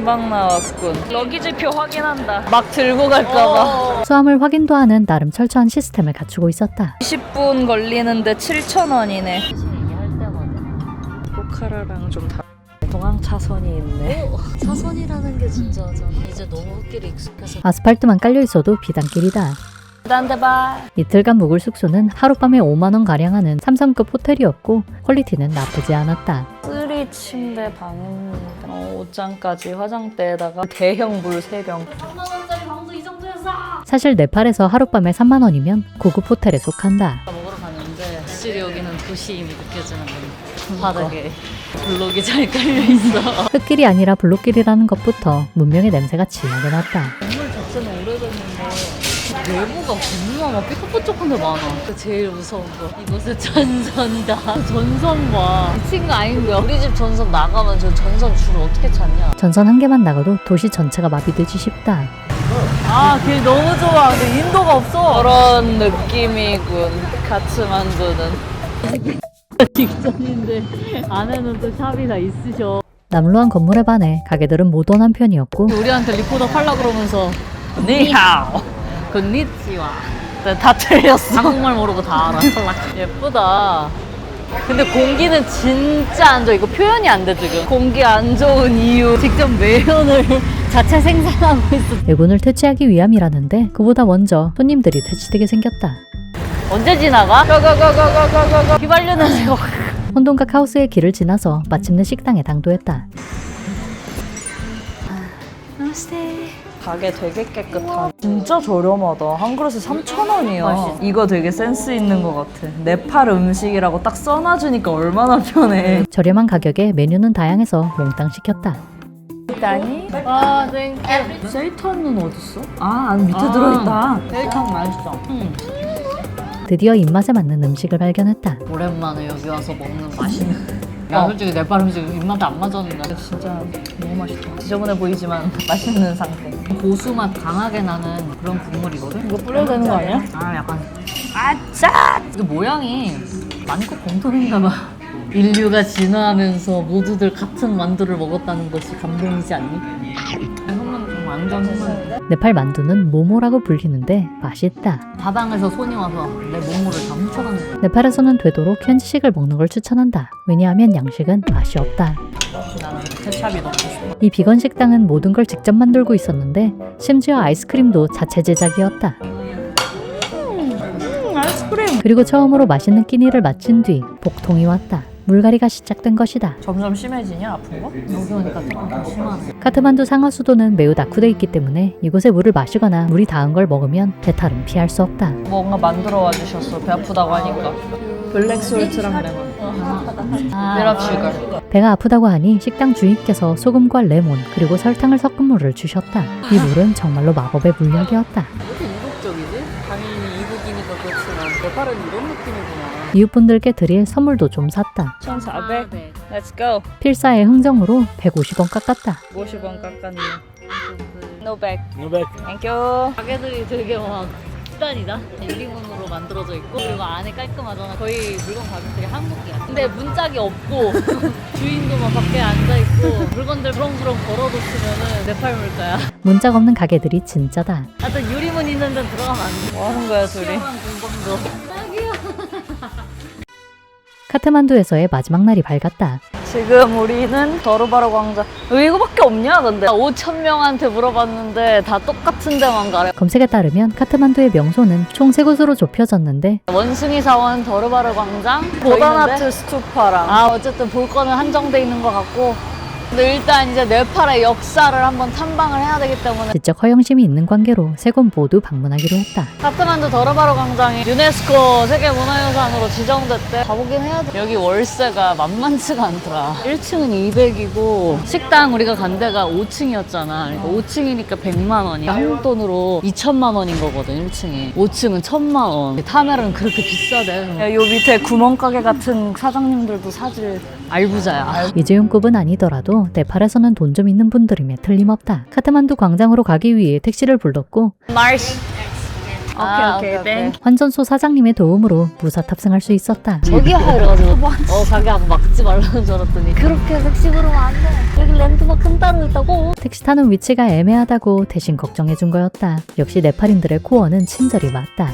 금방 나왔군. 러기지표 확인한다. 막 들고 갈까봐. 수화물 확인도 하는 나름 철저한 시스템을 갖추고 있었다. 20분 걸리는데 7,000원이네. 얘기할 때마다 포카라랑 좀 다르네. 동항 차선이 있네. 차선이라는 게 진짜 이제 너무 흙길에 익숙해서 아스팔트만 깔려 있어도 비단길이다. 딴데봐. 이틀간 묵을 숙소는 하룻밤에 5만 원 가량 하는 3성급 호텔이었고 퀄리티는 나쁘지 않았다. 3 침대 방입니다. 옷장까지 화장대에다가 대형 물 3병. 사실 네팔에서 하룻밤에 3만 원이면 고급 호텔에 속한다. 먹으러 갔는데 확실히 여기는 도시임이 느껴지는 거예요. 바닥에 블록이 잘 깔려있어. 흙길이 아니라 블록길이라는 것부터 문명의 냄새가 진하게 났다. 건물 자체는 오래됐는데 내부가 겁나 막 삐걱삐걱한 데 많아. 제일 무서운 거 이곳은 전선이다. 전선 봐. 미친 거 아닌 거야. 우리 집 전선 나가면 저 전선 줄을 어떻게 찾냐. 전선 한 개만 나가도 도시 전체가 마비되기 쉽다. 아 길 너무 좋아. 근데 인도가 없어. 그런 느낌이군. 카트만두는. 직전인데 안에는 또 샵이 다 있으셔. 남루한 건물에 반해 가게들은 모던한 편이었고 우리한테 리포더 팔라 그러면서 니하오. 건니치와 다 틀렸어. 한국말 모르고 다 알아. 예쁘다. 근데 공기는 진짜 안 좋아. 이거 표현이 안 돼 지금. 공기 안 좋은 이유. 직접 매연을 자체 생산하고 있어. 외군을 퇴치하기 위함이라는데 그보다 먼저 손님들이 퇴치되게 생겼다. 언제 지나가? 고고고고고고고. 휘발유 냄새가 확. 혼돈각 하우스의 길을 지나서 마침내 식당에 당도했다. 가게 되게 깨끗하고 진짜 저렴하다. 한 그릇에 3,000원이야. 이거 되게 센스 있는 것 같아. 네팔 음식이라고 딱 써놔주니까 얼마나 편해. 저렴한 가격에 메뉴는 다양해서 몽땅 시켰다. 아니? 와, 땡큐. 세이턴은 어딨어? 아, 안에 밑에 들어있다. 세이탕 맛있어. 드디어 입맛에 맞는 음식을 발견했다. 오랜만에 여기 와서 먹는 맛있는. 야, 솔직히 네팔 음식 입맛에 안 맞았는데 진짜 너무 맛있다. 지저분해 보이지만 맛있는 상태. 고수 맛 강하게 나는 그런 국물이거든. 이거 뿌려야 되는 거 아니야? 아, 약간 아짜. 이거 모양이 만국 공통인가 봐. 인류가 진화하면서 모두들 같은 만두를 먹었다는 것이 감동이지 않니? 한번 좀 완전 흥분해. 네팔 만두는 모모라고 불리는데 맛있다. 다방에서 손이 와서 내 몸무를 다 훔쳐가는 거야. 네팔에서는 되도록 현지식을 먹는 걸 추천한다. 왜냐하면 양식은 맛이 없다. 나는 케찹이 넣고 싶어. 이 비건 식당은 모든 걸 직접 만들고 있었는데 심지어 아이스크림도 자체 제작이었다. 아이스크림. 그리고 처음으로 맛있는 끼니를 마친 뒤 복통이 왔다. 물갈이가 시작된 것이다. 점점 심해지냐, 아픈 거? 여기 오니까 조금 더 심하네. 카트만두 상하 수도는 매우 낙후돼 있기 때문에 이곳에 물을 마시거나 물이 닿은 걸 먹으면 배탈은 피할 수 없다. 뭔가 만들어 와 주셨어. 배 아프다고 하니까. 블랙 솔트랑 레몬. 미랍 슈거. 배가 아프다고 하니 식당 주인께서 소금과 레몬 그리고 설탕을 섞은 물을 주셨다. 이 물은 정말로 마법의 물약이었다. 왜 이렇게 이국적이지? 당연히 이국이니까 그렇지만 네팔은 이런 느낌이구나. 이웃분들께 드릴 선물도 좀 샀다. 1,400. Let's go. 필사의 흥정으로 150원 깎았다. 50원 깎았네. No back. No back. Thank you. 가게들이 되게 막 수단이다. 유리문으로 만들어져 있고 그리고 안에 깔끔하잖아. 거의 물건 가격 되게 한국이야. 근데 문짝이 없고 주인도 막 밖에 앉아 있고 물건들 부렁부렁 걸어뒀으면은 네팔 물가야. 문짝 없는 가게들이 진짜다. 하여튼 유리문 있는 데는 들어가면 안 돼. 뭐 하는 거야, 둘이? 시원한 공방도. 카트만두에서의 마지막 날이 밝았다. 지금 우리는 더르바르 광장. 왜 이거밖에 없냐, 근데? 5,000명한테 물어봤는데 다 똑같은 데만 가래. 검색에 따르면 카트만두의 명소는 총 3곳으로 좁혀졌는데 원숭이 사원 더르바르 광장, 모다나트 스투파랑. 아, 어쨌든 볼 거는 한정돼 있는 것 같고. 근데 일단 이제 네팔의 역사를 한번 탐방을 해야 되기 때문에 지적 허영심이 있는 관계로 3곳 모두 방문하기로 했다. 카트만두 더르바르 광장이 유네스코 세계문화유산으로 지정됐대. 가보긴 해야 돼. 여기 월세가 만만치가 않더라. 1층은 200이고 식당 우리가 간 데가 5층이었잖아. 그러니까 5층이니까 100만 원이야. 한국 돈으로 2천만 원인 거거든, 1층이. 5층은 1,000만 원. 타멜은 그렇게 비싸대. 야, 요 밑에 구멍가게 같은 사장님들도 사실 알부자야. 이재용급은 아니더라도 네팔에서는 돈 좀 있는 분들이면 틀림없다. 카트만두 광장으로 가기 위해 택시를 불렀고 날씨. 오케이. 땡. 환전소 사장님의 도움으로 무사 탑승할 수 있었다. 저기야 이래가지고 자기하고 막지 말라는 줄 알았더니 그렇게 섹시 부르면 안 돼. 여기 랜드마크 따로 있다고. 택시 타는 위치가 애매하다고 대신 걱정해준 거였다. 역시 네팔인들의 코어는 친절이 맞다.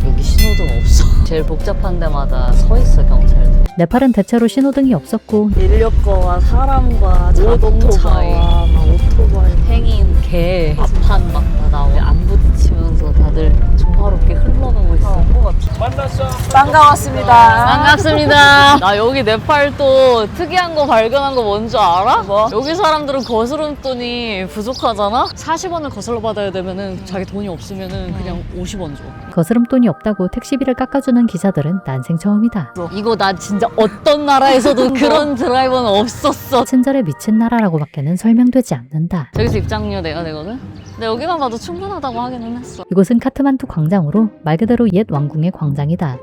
여기 신호등 없어. 제일 복잡한 데마다 서 있어 경찰들. 네팔은 대체로 신호등이 없었고 인력거와 사람과 자동차와 막 오토바이, 행인, 개, 앞판 막 다 나오고 안 부딪히면서 다들 조화롭게 흘러가고 있어. 반갑습니다. 나 여기 네팔 또 특이한 거 발견한 거 뭔지 알아? 뭐? 여기 사람들은 거스름돈이 부족하잖아? 40원을 거슬러 받아야 되면은 자기 돈이 없으면은 그냥 50원 줘. 거스름돈이 없다고 택시비를 깎아주는 기사들은 난생 처음이다. 이거 나 진짜 어떤 나라에서도 그런 드라이버는 없었어. 친절에 미친 나라라고밖에는 설명되지 않는다. 저기서 입장료 내야 되거든? 근데 여기만 봐도 충분하다고 하기는 했어. 이곳은 카트만두 광장으로 말 그대로 옛 왕궁의 광장이다.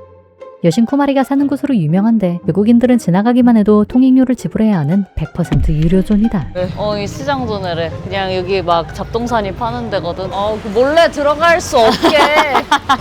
여신 쿠마리가 사는 곳으로 유명한데 외국인들은 지나가기만 해도 통행료를 지불해야 하는 100% 유료존이다. 이 시장존이래. 그냥 여기 막 잡동사니 파는 데거든. 그 몰래 들어갈 수 없게.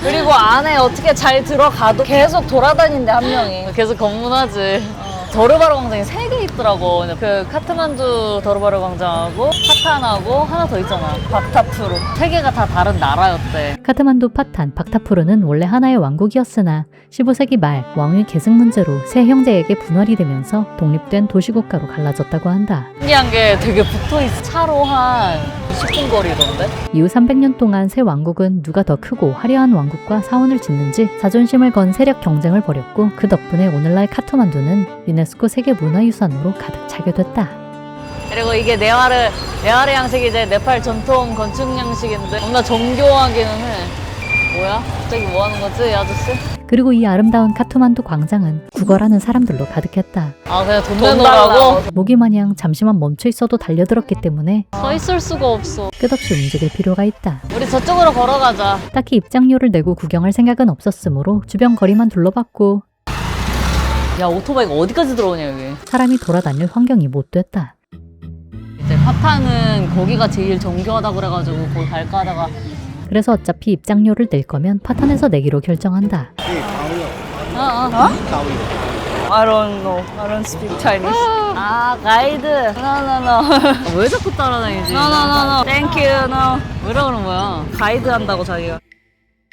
그리고 안에 어떻게 잘 들어가도 계속 돌아다닌대, 한 명이. 계속 검문하지. 더르바르 광장이 3개 있더라고. 그 카트만두 더르바르 광장하고 파탄하고 하나 더 있잖아. 박타프루. 3개가 다 다른 나라였대. 카트만두 파탄, 박타푸르는 원래 하나의 왕국이었으나 15세기 말 왕위 계승 문제로 세 형제에게 분할이 되면서 독립된 도시국가로 갈라졌다고 한다. 신기한 게 되게 붙어있어. 차로 한 10분 거리던데? 이후 300년 동안 새 왕국은 누가 더 크고 화려한 왕국과 사원을 짓는지 자존심을 건 세력 경쟁을 벌였고 그 덕분에 오늘날 카트만두는 유네스코 세계문화유산으로 가득 차게 됐다. 그리고 이게 네와르 양식이 이제 네팔 전통 건축 양식인데 겁나 정교하기는 해. 뭐야? 갑자기 뭐 하는 거지, 이 아저씨? 그리고 이 아름다운 카트만두 광장은 구걸하는 사람들로 가득했다. 그냥 돈 내놓으라고? 모기 마냥 잠시만 멈춰 있어도 달려들었기 때문에 서 있을 수가 없어. 끝없이 움직일 필요가 있다. 우리 저쪽으로 걸어가자. 딱히 입장료를 내고 구경할 생각은 없었으므로 주변 거리만 둘러봤고 야, 오토바이가 어디까지 들어오냐, 여기. 사람이 돌아다닐 환경이 못 됐다. 이제 파타는 거기가 제일 정교하다 그래가지고 거기 갈까 하다가 그래서 어차피 입장료를 낼 거면 파탄에서 내기로 결정한다. I don't know. I don't speak Chinese. 가이드. No. 왜 자꾸 따라다니지? No. Thank you. No. 왜라 그런 거야? 가이드 한다고 자기가.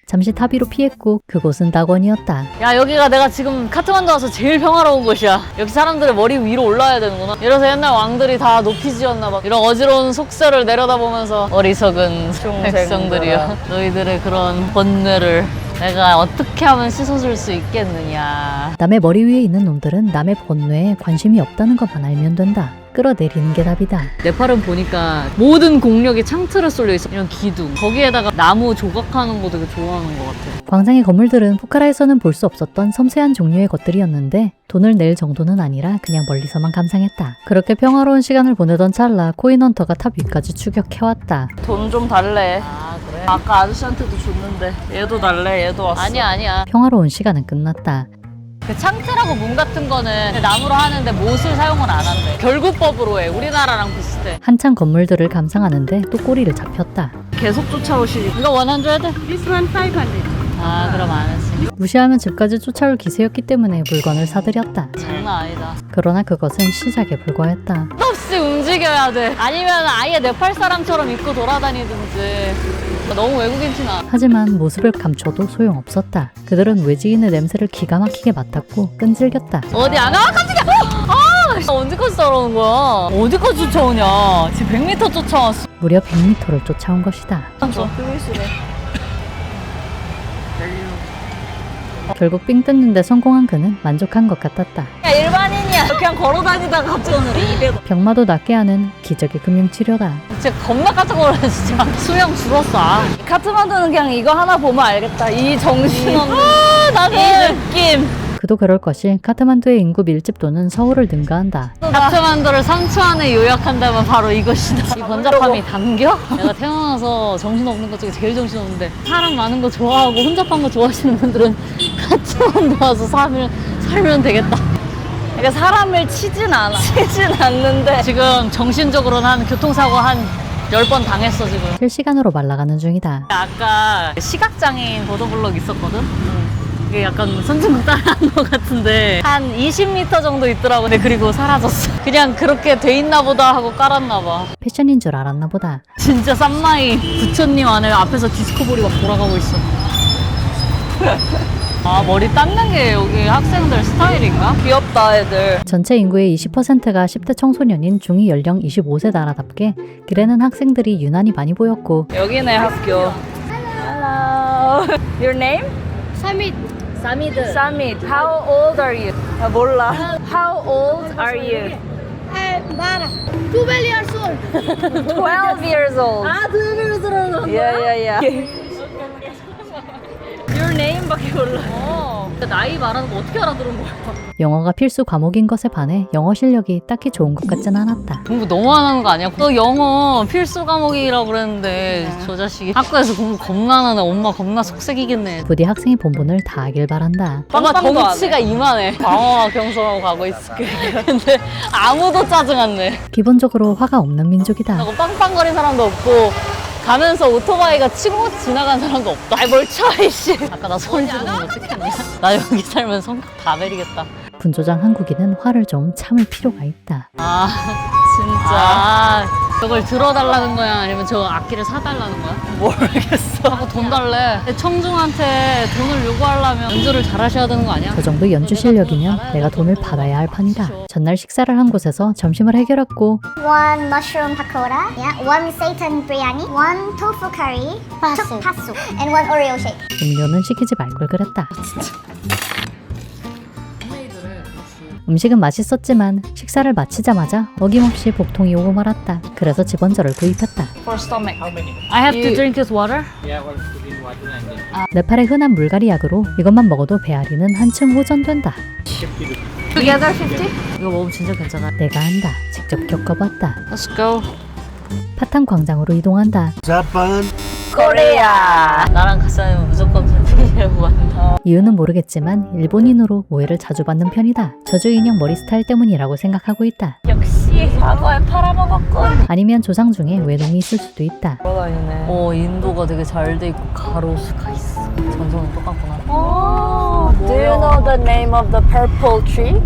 잠시 타비로 피했고 그곳은 낙원이었다. 야, 여기가 내가 지금 카트만두 와서 제일 평화로운 곳이야. 여기 사람들의 머리 위로 올라와야 되는구나. 이래서 옛날 왕들이 다 높이 지었나 봐. 이런 어지러운 속세를 내려다보면서 어리석은 백성들이여, 너희들의 그런 번뇌를 내가 어떻게 하면 씻어줄 수 있겠느냐. 남의 머리 위에 있는 놈들은 남의 번뇌에 관심이 없다는 것만 알면 된다. 끌어내리는 게 답이다. 네팔은 보니까 모든 공력이 창틀에 쏠려 있어. 이런 기둥, 거기에다가 나무 조각하는 거 되게 좋아하는 것 같아. 광장의 건물들은 포카라에서는 볼 수 없었던 섬세한 종류의 것들이었는데 돈을 낼 정도는 아니라 그냥 멀리서만 감상했다. 그렇게 평화로운 시간을 보내던 찰나 코인헌터가 탑 위까지 추격해왔다. 돈 좀 달래. 그래? 아까 아저씨한테도 줬는데 얘도 달래. 얘도 왔어. 아니야. 평화로운 시간은 끝났다. 그 창틀하고 문 같은 거는 나무로 하는데 못을 사용을 안 한대. 결구법으로 해. 우리나라랑 비슷해. 한참 건물들을 감상하는데 또 꼬리를 잡혔다. 계속 쫓아오시니. 이거 100 돼? This one 500. 그럼 안 했어. 무시하면 집까지 쫓아올 기세였기 때문에 물건을 사들였다. 장난 아니다. 그러나 그것은 시작에 불과했다. 끝없이 움직여야 돼. 아니면 아예 네팔 사람처럼 입고 돌아다니든지. 너무 외국인 티나. 하지만 모습을 감춰도 소용없었다. 그들은 외지인의 냄새를 기가 막히게 맡았고 끈질겼다. 어디 안 가? 깜짝이야! 언제까지 따라오는 거야? 어디까지 쫓아오냐? 지금 100m 쫓아왔어. 무려 100m를 쫓아온 것이다. 결국 삥 뜯는데 성공한 그는 만족한 것 같았다. 야, 일반인이야. 그냥 걸어다니다가 갑자기 오늘 200원. 병마도 낫게 하는 기적의 금융치료다. 진짜 겁나 깜짝 놀랐어, 진짜. 수영 줄었어. 카트만두는 그냥 이거 하나 보면 알겠다. 이 정신없는 이 느낌. 그도 그럴 것이 카트만두의 인구 밀집도는 서울을 능가한다. 카트만두를 3초 안에 요약한다면 바로 이것이다. 이 번잡함이 담겨? 내가 태어나서 정신없는 것 중에 제일 정신없는데 사람 많은 거 좋아하고 혼잡한 거 좋아하시는 분들은 카트만두 와서 살면 되겠다. 그러니까 사람을 치진 않아. 치진 않는데 지금 정신적으로 난 교통사고 한 10번 당했어 지금. 실시간으로 말라가는 중이다. 아까 시각장애인 보도블록 있었거든? 이게 약간 선진국 따라한 것 같은데 한 20m 정도 있더라고. 근데 그리고 사라졌어. 그냥 그렇게 돼 있나 보다 하고 깔았나 봐. 패션인 줄 알았나 보다. 진짜 쌈마이 부처님 안에 앞에서 디스코볼이 막 돌아가고 있어. 아, 머리 닦는 게 여기 학생들 스타일인가? 귀엽다 애들. 전체 인구의 20%가 10대 청소년인 중위 연령 25세 나라답게 길에는 학생들이 유난히 많이 보였고 여기네 학교. Hello. Your name? 삼일 Samid. Samid. How old are you? 아, 몰라. How old are you? 바라 12 years old 12 years old. 아 12 years old Yeah. Your name밖에 몰라. 나이 말하는 거 어떻게 알아들은 거야? 영어가 필수 과목인 것에 반해 영어 실력이 딱히 좋은 것 같진 않았다. 공부 너무 안 하는 거 아니야? 너 영어 필수 과목이라고 그랬는데 저 자식이 학교에서 공부 겁나 안 하네. 엄마 겁나 속색이겠네. 부디 학생이 본분을 다하길 바란다. 엄마 덩치가 이만해. 방어와 경성하고 가고 있을게. 근데 아무도 짜증 안 내. 기본적으로 화가 없는 민족이다. 하고 빵빵거리는 사람도 없고 가면서 오토바이가 치고 지나간 사람도 없다. 아이 뭘 쳐, 이씨. 아까 나 소리 지르는 거 어떡했냐? 나 여기 살면 성격 다 베리겠다. 분조장 한국인은 화를 좀 참을 필요가 있다. 아 진짜. 저걸 들어달라는 거야? 아니면 저 악기를 사달라는 거야? 모르겠어. 하고 돈 달래. 청중한테 돈을 요구하려면 연주를 잘하셔야 되는 거 아니야? 저 정도 연주 실력이면 내가 돈을 받아야 할 판이다. 전날 식사를 한 곳에서 점심을 해결했고 one mushroom pakora yeah one seitan biryani one tofu curry pasu and one oreo shake 음료는 시키지 말 걸 그랬다. 음식은 맛있었지만 식사를 마치자마자 어김없이 복통이 오고 말았다. 그래서 집원저를 구입했다. For stomach. I have to drink this water? Yeah, well, put in water and then 네팔의 흔한 물갈이 약으로 이것만 먹어도 배앓이는 한층 호전된다. Together 50? 이거 먹으면 진짜 괜찮아. 내가 한다. 직접 겪어봤다. Let's go. 파탄 광장으로 이동한다. 코리아. 나랑 같이 다니면 무조건 팬이라고. 이유는 모르겠지만 일본인으로 오해를 자주 받는 편이다. 저주 인형 머리 스타일 때문이라고 생각하고 있다. 역시 과거에 팔아먹었군. 아니면 조상 중에 외놈이 있을 수도 있다. 돌아다니네. 인도가 되게 잘 돼 있고 가로수가 있어. 전선은 똑같구나. Do you know the name of the purple tree?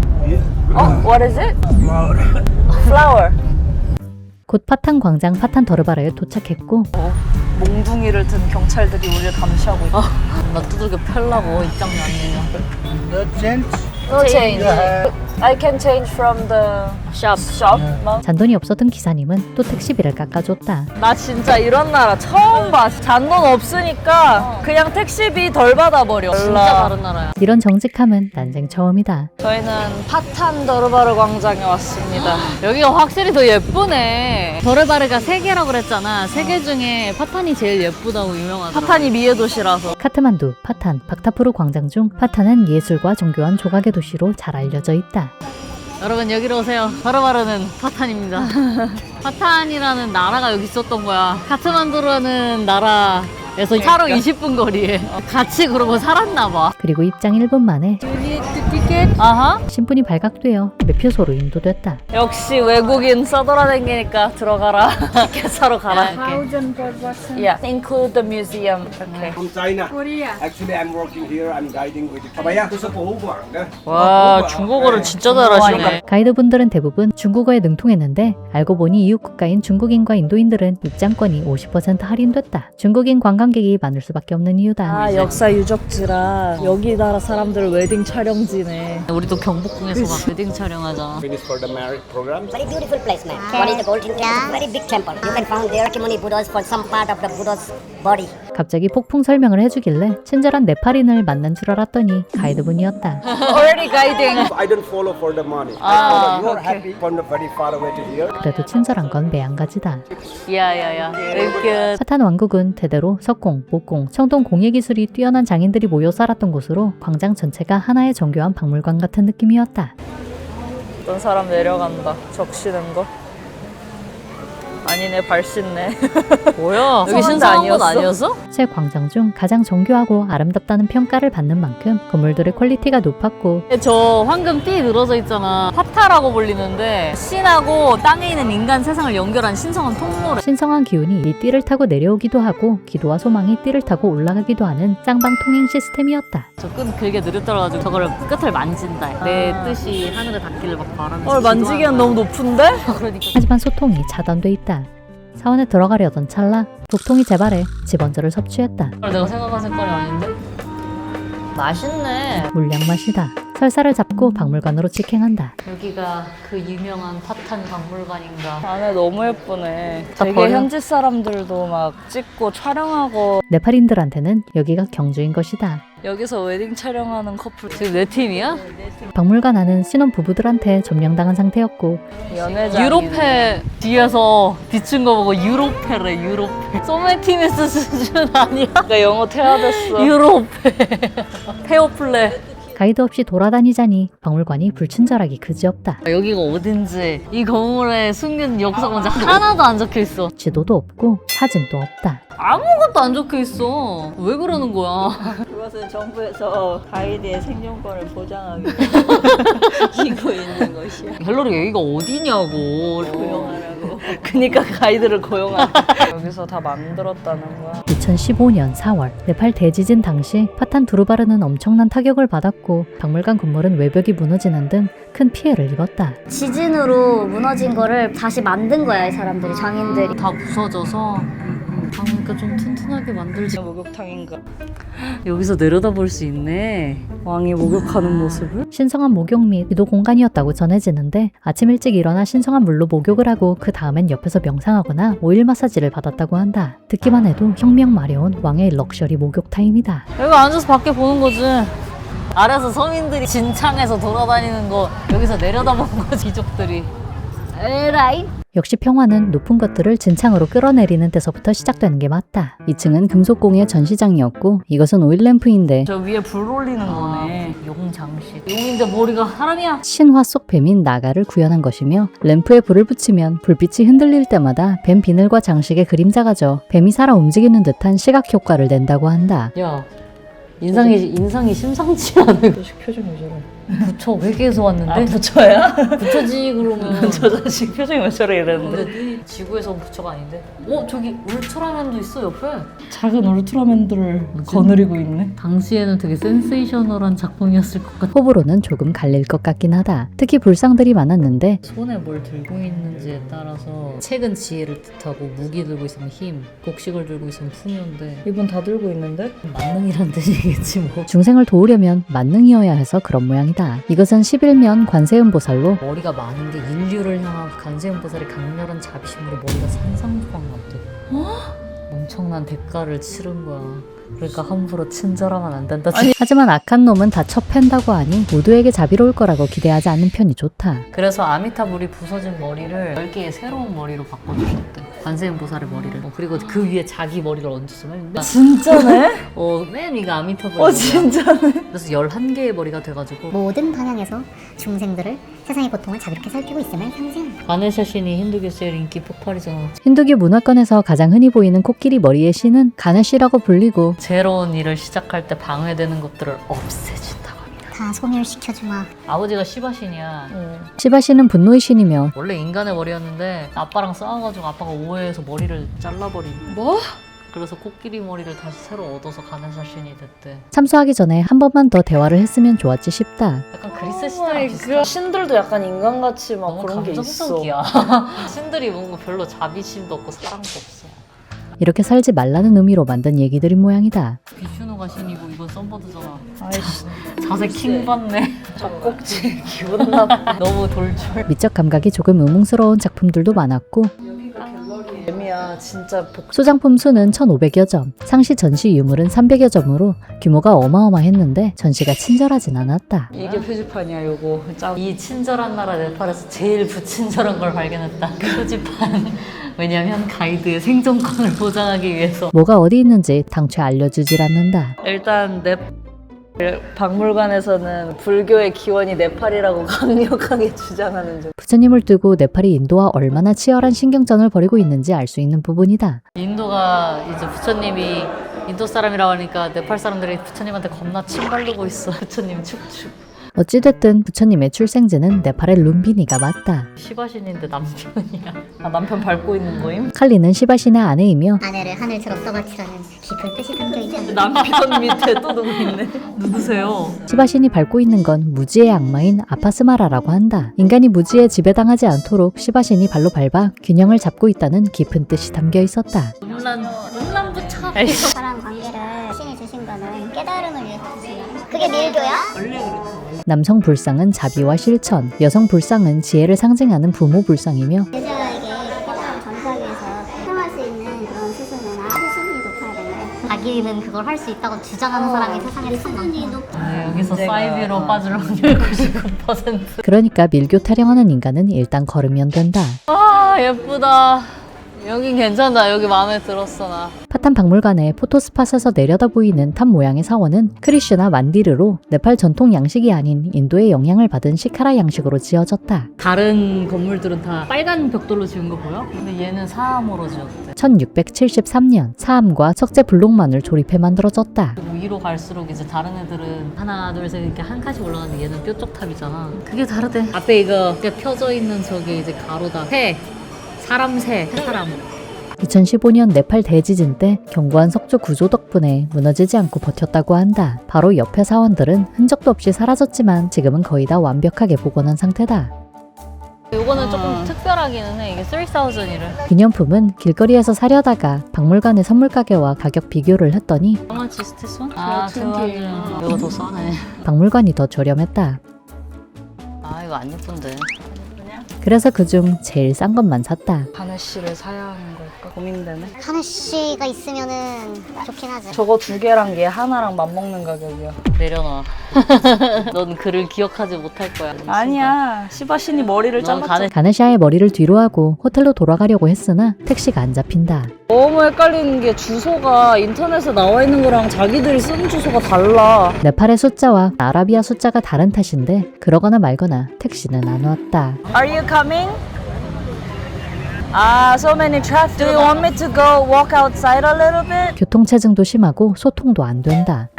What is it? Flower. 곧 파탄 광장 파탄 더르바라에 도착했고 몽둥이를 든 경찰들이 우리를 감시하고 있어. 나 두들겨 펴려고 입장 났네요. the change. No change. I can change from the shop. 잔돈이 없었던 기사님은 또 택시비를 깎아줬다. 나 진짜 이런 나라 처음 봐. 잔돈 없으니까 그냥 택시비 덜 받아버려. 진짜 다른 나라야. 이런 정직함은 난생 처음이다. 저희는 파탄 더르바르 광장에 왔습니다. 여기가 확실히 더 예쁘네. 더르바르가 3개라고 그랬잖아. 3개 중에 파탄이 제일 예쁘다고 유명하더라고. 파탄이 미의 도시라서. 카트만두, 파탄, 박타푸르 광장 중 파탄은 예술과 정교한 조각의 도시로 잘 알려져 있다. 여러분 여기로 오세요. 더르바르는 파탄입니다. 파탄이라는 나라가 여기 있었던 거야. 카트만두라는 나라에서 차로 20분 거리에 같이 그러고 살았나 봐. 그리고 입장 1분 만에 아하. 신분이 발각되어 매표소로 인도됐다. 역시 외국인 써돌아다니니까 들어가라. 티켓 사러 가라. Yeah, include the museum. Okay. From China. Korea. Actually, I'm working here. I'm guiding with Kabaya. 와, 중국어를 진짜 잘하시네. 가이드분들은 대부분 중국어에 능통했는데 알고 보니 이웃 국가인 중국인과 인도인들은 입장권이 50% 할인됐다. 중국인 관광객이 많을 수밖에 없는 이유다. 아, 역사 유적지라 여기 나라 사람들 웨딩 촬영지네. 우리도 경복궁에서 막 웨딩 촬영하잖아. Finish for the marriage programs. Very beautiful place, man. One is the Golden Temple, very big temple. You can find there Shakyamuni Buddhas for some part of the Buddha's body. 갑자기 폭풍 설명을 해주길래 친절한 네팔인을 만난 줄 알았더니 가이드분이었다. Already guiding. I don't follow for the money. Ah, You're okay. happy from the very far away to here. 그래도 친절한 건 매한가지다. 야야야. Good. 파탄 왕국은 대대로 석공, 목공, 청동 공예기술이 뛰어난 장인들이 모여 살았던 곳으로 광장 전체가 하나의 정교한 박물관 같은 느낌이었다. 어떤 사람 내려간다. 적시는 거. 아니네, 발 씻네. 뭐야? 여기 성한 신상한 곳 아니었어? 아니었어? 새 광장 중 가장 정교하고 아름답다는 평가를 받는 만큼 건물들의 퀄리티가 높았고 저 황금 띠 늘어져 있잖아. 파타라고 불리는데 신하고 땅에 있는 인간 세상을 연결한 신성한 통로를. 신성한 기운이 이 띠를 타고 내려오기도 하고 기도와 소망이 띠를 타고 올라가기도 하는 쌍방 통행 시스템이었다. 저 끈 길게 느릿떨어가지고 저거를 끝을 만진다. 내 뜻이 하늘에 닿기를 막 바라면서. 만지기엔 너무 높은데? 그러니까. 하지만 소통이 차단돼 있다. 사원에 들어가려던 찰나 복통이 재발해 집원저를 섭취했다. 내가 생각한 색깔이 아닌데? 맛있네. 물량 맛이다. 설사를 잡고 박물관으로 직행한다. 여기가 그 유명한 파탄 박물관인가. 안에 너무 예쁘네. 다 되게 버려? 현지 사람들도 막 찍고 촬영하고. 네팔인들한테는 여기가 경주인 것이다. 여기서 웨딩 촬영하는 커플 지금 내 팀이야? 박물관 안은 신혼 부부들한테 점령당한 상태였고 연애장. 유로패 뒤에서 비춘 거 보고 유로패래, 유로패. 소매티미스 수준 아니야? 나 영어 퇴화됐어. 유로패. 페어플레. 가이드 없이 돌아다니자니 박물관이 불친절하기 그지없다. 여기가 어딘지 이 건물에 숨긴 역사 문제 하나도 안 적혀 있어. 지도도 없고 사진도 없다. 아무것도 안 적혀 있어. 왜 그러는 거야? 그것은 정부에서 가이드의 생존권을 보장하기 위해 이고 있는 것이야. 갤러리 여기가 어디냐고. 고용하라고. 그니까 가이드를 고용하는. 여기서 다 만들었다는 거야. 2015년 4월 네팔 대지진 당시 파탄 두루바르는 엄청난 타격을 받았고 박물관 건물은 외벽이 무너지는 등 큰 피해를 입었다. 지진으로 무너진 거를 다시 만든 거야, 이 사람들이, 장인들이. 다 부서져서 그러니까 좀 튼튼하게 만들지. 목욕탕인가? 여기서 내려다볼 수 있네. 왕이 목욕하는 모습을? 신성한 목욕 및 기도 공간이었다고 전해지는데 아침 일찍 일어나 신성한 물로 목욕을 하고 그 다음엔 옆에서 명상하거나 오일 마사지를 받았다고 한다. 듣기만 해도 혁명 마려운 왕의 럭셔리 목욕 타임이다. 여기 앉아서 밖에 보는 거지. 아래서 서민들이 진창에서 돌아다니는 거 여기서 내려다본 거지, 귀족들이. 에라이. 역시 평화는 높은 것들을 진창으로 끌어내리는 데서부터 시작되는 게 맞다. 2층은 금속공예 전시장이었고 이것은 오일 램프인데 저 위에 불 올리는 거네. 용 장식. 용인데 머리가 사람이야. 신화 속 뱀인 나가를 구현한 것이며 램프에 불을 붙이면 불빛이 흔들릴 때마다 뱀 비늘과 장식의 그림자가 져 뱀이 살아 움직이는 듯한 시각 효과를 낸다고 한다. 야, 인상이 심상치 않은. 자식 표정이 왜 저래? 부처 회계에서 왔는데? 아, 부처야? 부처지 그러면. 저 자식 표정이 왜 저래 이랬는데. 근데 지구에서 온 부처가 아닌데? 저기 울트라맨도 있어 옆에. 작은 울트라맨들을 뭐지? 거느리고 있네. 당시에는 되게 센세이셔널한 작품이었을 것 같아. 호불호는 조금 갈릴 것 같긴 하다. 특히 불상들이 많았는데 손에 뭘 들고 있는지에 따라서 책은 지혜를 뜻하고 무기 들고 있으면 힘, 곡식을 들고 있으면 풍요인데 이분 다 들고 있는데? 만능이란 뜻이겠지 뭐. 중생을 도우려면 만능이어야 해서 그런 모양이다. 이것은 11면 관세음보살로 머리가 많은 게 인류를 향한 관세음보살의 강렬한 자비심으로 머리가 산상조각 났대. 엄청난 대가를 치른 거야. 그러니까 함부로 친절하면 안 된다. 하지만 악한 놈은 다 첩한다고 하니 모두에게 자비로울 거라고 기대하지 않는 편이 좋다. 그래서 아미타불이 부서진 머리를 10개의 새로운 머리로 바꿔주셨대. 관세음보살의 머리를. 그리고 그 위에 자기 머리를 얹었으면 진짜네? 맨 위가 아미타불. 진짜네. 그래서 11개의 머리가 돼가지고 모든 방향에서 중생들을 세상의 고통을 자비롭게 살피고 있음을 상징한다. 가네샤 신이 힌두교의 인기 폭발이잖아. 힌두교 문화권에서 가장 흔히 보이는 코끼리 머리의 신은 가네시라고 불리고 새로운 일을 시작할 때 방해되는 것들을 없애준다고 합니다. 다 소멸시켜주마. 아버지가 시바신이야. 시바신은 분노의 신이며 원래 인간의 머리였는데 아빠랑 싸워가지고 아빠가 오해해서 머리를 잘라버린. 뭐? 그래서 코끼리 머리를 다시 새로 얻어서 가네샤 신이 됐대. 참수하기 전에 한 번만 더 대화를 했으면 좋았지 싶다. 약간 그리스 시대랑 비슷해. 그 신들도 약간 인간같이 막 너무 그런 게 있어. 감정적이야. 신들이 뭔가 별로 자비심도 없고 사랑도 없어. 이렇게 살지 말라는 의미로 만든 얘기들인 모양이다. 비슈누가 신이고 이건 썬버드잖아. 아이씨. 자세 킹 받네. 젖꼭지 기분 나빠. 너무 돌출. 미적 감각이 조금 의문스러운 작품들도 많았고 재미야 진짜 복. 소장품 수는 1,500여 점, 상시 전시 유물은 300여 점으로 규모가 어마어마했는데 전시가 친절하진 않았다. 이게 표지판이야 요거. 이 친절한 나라 네팔에서 제일 부친절한 걸 발견했다. 표지판. 왜냐면 가이드의 생존권을 보장하기 위해서. 뭐가 어디 있는지 당최 알려주질 않는다. 일단 박물관에서는 불교의 기원이 네팔이라고 강력하게 주장하는 중. 부처님을 두고 네팔이 인도와 얼마나 치열한 신경전을 벌이고 있는지 알 수 있는 부분이다. 인도가 이제 부처님이 인도 사람이라고 하니까 네팔 사람들이 부처님한테 겁나 침 바르고 있어. 부처님 축축. 어찌됐든 부처님의 출생지는 네팔의 룸비니가 맞다. 시바신인데 남편이야. 아, 남편 밟고 있는 거임? 칼리는 시바신의 아내이며 아내를 하늘처럼 써바치라는 깊은 뜻이 담겨있지. 남편 밑에 또 누구 있네. 누구세요? 시바신이 밟고 있는 건 무지의 악마인 아파스마라라고 한다. 인간이 무지에 지배당하지 않도록 시바신이 발로 밟아 균형을 잡고 있다는 깊은 뜻이 담겨 있었다. 음란부처. 사람 관계를 신이 주신 거는 깨달음을 위해서 주신 거야. 그게 밀교야? 남성 불상은 자비와 실천, 여성 불상은 지혜를 상징하는 부모 불상이며 제자에게 깨달음을 전수하기 위해서 사용할 수 있는 그런 수준은 아주 수준이 높아야 된다. 자기는 그걸 할 수 있다고 주장하는 사람이 세상에 참 많다. 여기서 사이비로 빠질 확률 99%. 그러니까 밀교 타령하는 인간은 일단 걸으면 된다. 아 예쁘다. 여긴 괜찮다. 여기 마음에 들었어 나. 파탄 박물관의 포토스팟에서 내려다 보이는 탑 모양의 사원은 크리슈나 만디르로 네팔 전통 양식이 아닌 인도의 영향을 받은 시카라 양식으로 지어졌다. 다른 건물들은 다 빨간 벽돌로 지은 거 보여? 근데 얘는 사암으로 지었대. 1673년 사암과 석재 블록만을 조립해 만들어졌다. 그리고 위로 갈수록 이제 다른 애들은 하나 둘 셋 이렇게 한 칸씩 올라가는데 얘는 뾰족 탑이잖아. 그게 다르대. 앞에 이거 이렇게 펴져 있는 저게 이제 가로다. 새. 사람 새. 사람. 2015년 네팔 대지진 때 견고한 석조 구조 덕분에 무너지지 않고 버텼다고 한다. 바로 옆에 사원들은 흔적도 없이 사라졌지만 지금은 거의 다 완벽하게 복원한 상태다. 요거는 조금 특별하기는 해. 이게 3000이래. 기념품은 길거리에서 사려다가 박물관의 선물 가게와 가격 비교를 했더니 How much is this one? 아, 이거 더 싸네. 박물관이 더 저렴했다. 아, 이거 안 예쁜데. 그래서 그중 제일 싼 것만 샀다. 바네쉬를 사야 하는 걸까 고민되네. 하늘씨가 있으면은 좋긴 하지. 저거 두 개랑 얘 하나랑 맞먹는 가격이야. 내려놔. 넌 그를 기억하지 못할 거야. 아니야. 시바신이 머리를 넌 잘랐잖아. 가네샤의 머리를 뒤로 하고 호텔로 돌아가려고 했으나 택시가 안 잡힌다. 너무 헷갈리는 게 주소가 인터넷에 나와 있는 거랑 자기들이 쓰는 주소가 달라. 네팔의 숫자와 아라비아 숫자가 다른 탓인데 그러거나 말거나 택시는 안 왔다. Are you coming? So many traffic. Do you want me to go walk outside a little bit? 교통체증도 심하고 소통도 안 된다.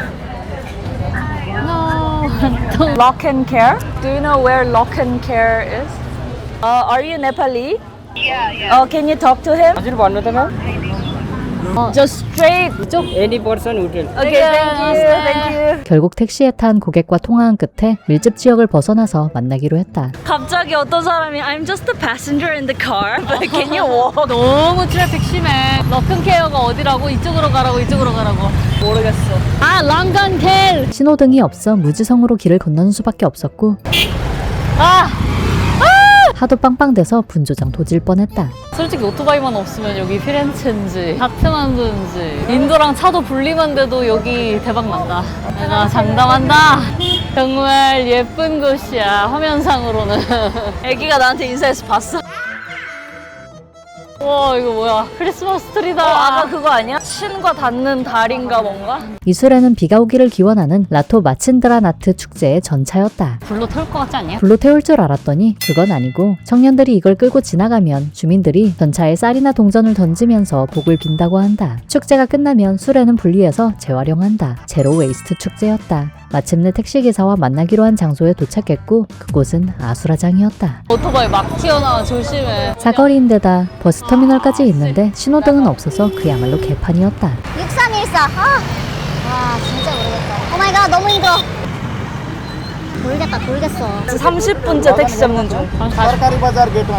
Lock and Care? Do you know where Lock and Care is? Are you Nepali? Yeah. Can you talk to him? Just straight. Any person hotel. Okay, thank you. 결국 택시에 탄 고객과 통화한 끝에 밀집 지역을 벗어나서 만나기로 했다. 갑자기 어떤 사람이 I'm just a passenger in the car, but can you walk? 너무 트래픽 심해. 러큰케어가 어디라고? 이쪽으로 가라고, 이쪽으로 가라고. 모르겠어. 아, 랑간켈! 신호등이 없어 무지성으로 길을 건너는 수밖에 없었고 하도 빵빵대서 분조장 도질 뻔했다. 솔직히 오토바이만 없으면 여기 피렌체인지 카트만두인지 인도랑 차도 분리만 돼도 여기 대박 난다. 내가 장담한다. 정말 예쁜 곳이야. 화면상으로는. 애기가 나한테 인사해서 봤어. 와 이거 뭐야? 크리스마스 트리다. 아까 그거 아니야? 신과 닿는 달인가 뭔가? 이술에는 비가 오기를 기원하는 라토 마친드라나트 축제의 전차였다. 불로 태울 것 같지 않냐? 불로 태울 줄 알았더니 그건 아니고 청년들이 이걸 끌고 지나가면 주민들이 전차에 쌀이나 동전을 던지면서 복을 빈다고 한다. 축제가 끝나면 수레는 분리해서 재활용한다. 제로 웨이스트 축제였다. 마침내 택시기사와 만나기로 한 장소에 도착했고 그곳은 아수라장이었다. 오토바이 막 튀어나와. 조심해. 사거리인데다 버스터미널까지 있는데 신호등은 없어서 그야말로 개판이었다. 6314. 와 진짜 모르겠다. 오마이갓 너무 힘들어. 돌겠어. 30분째 택시 잡는 중.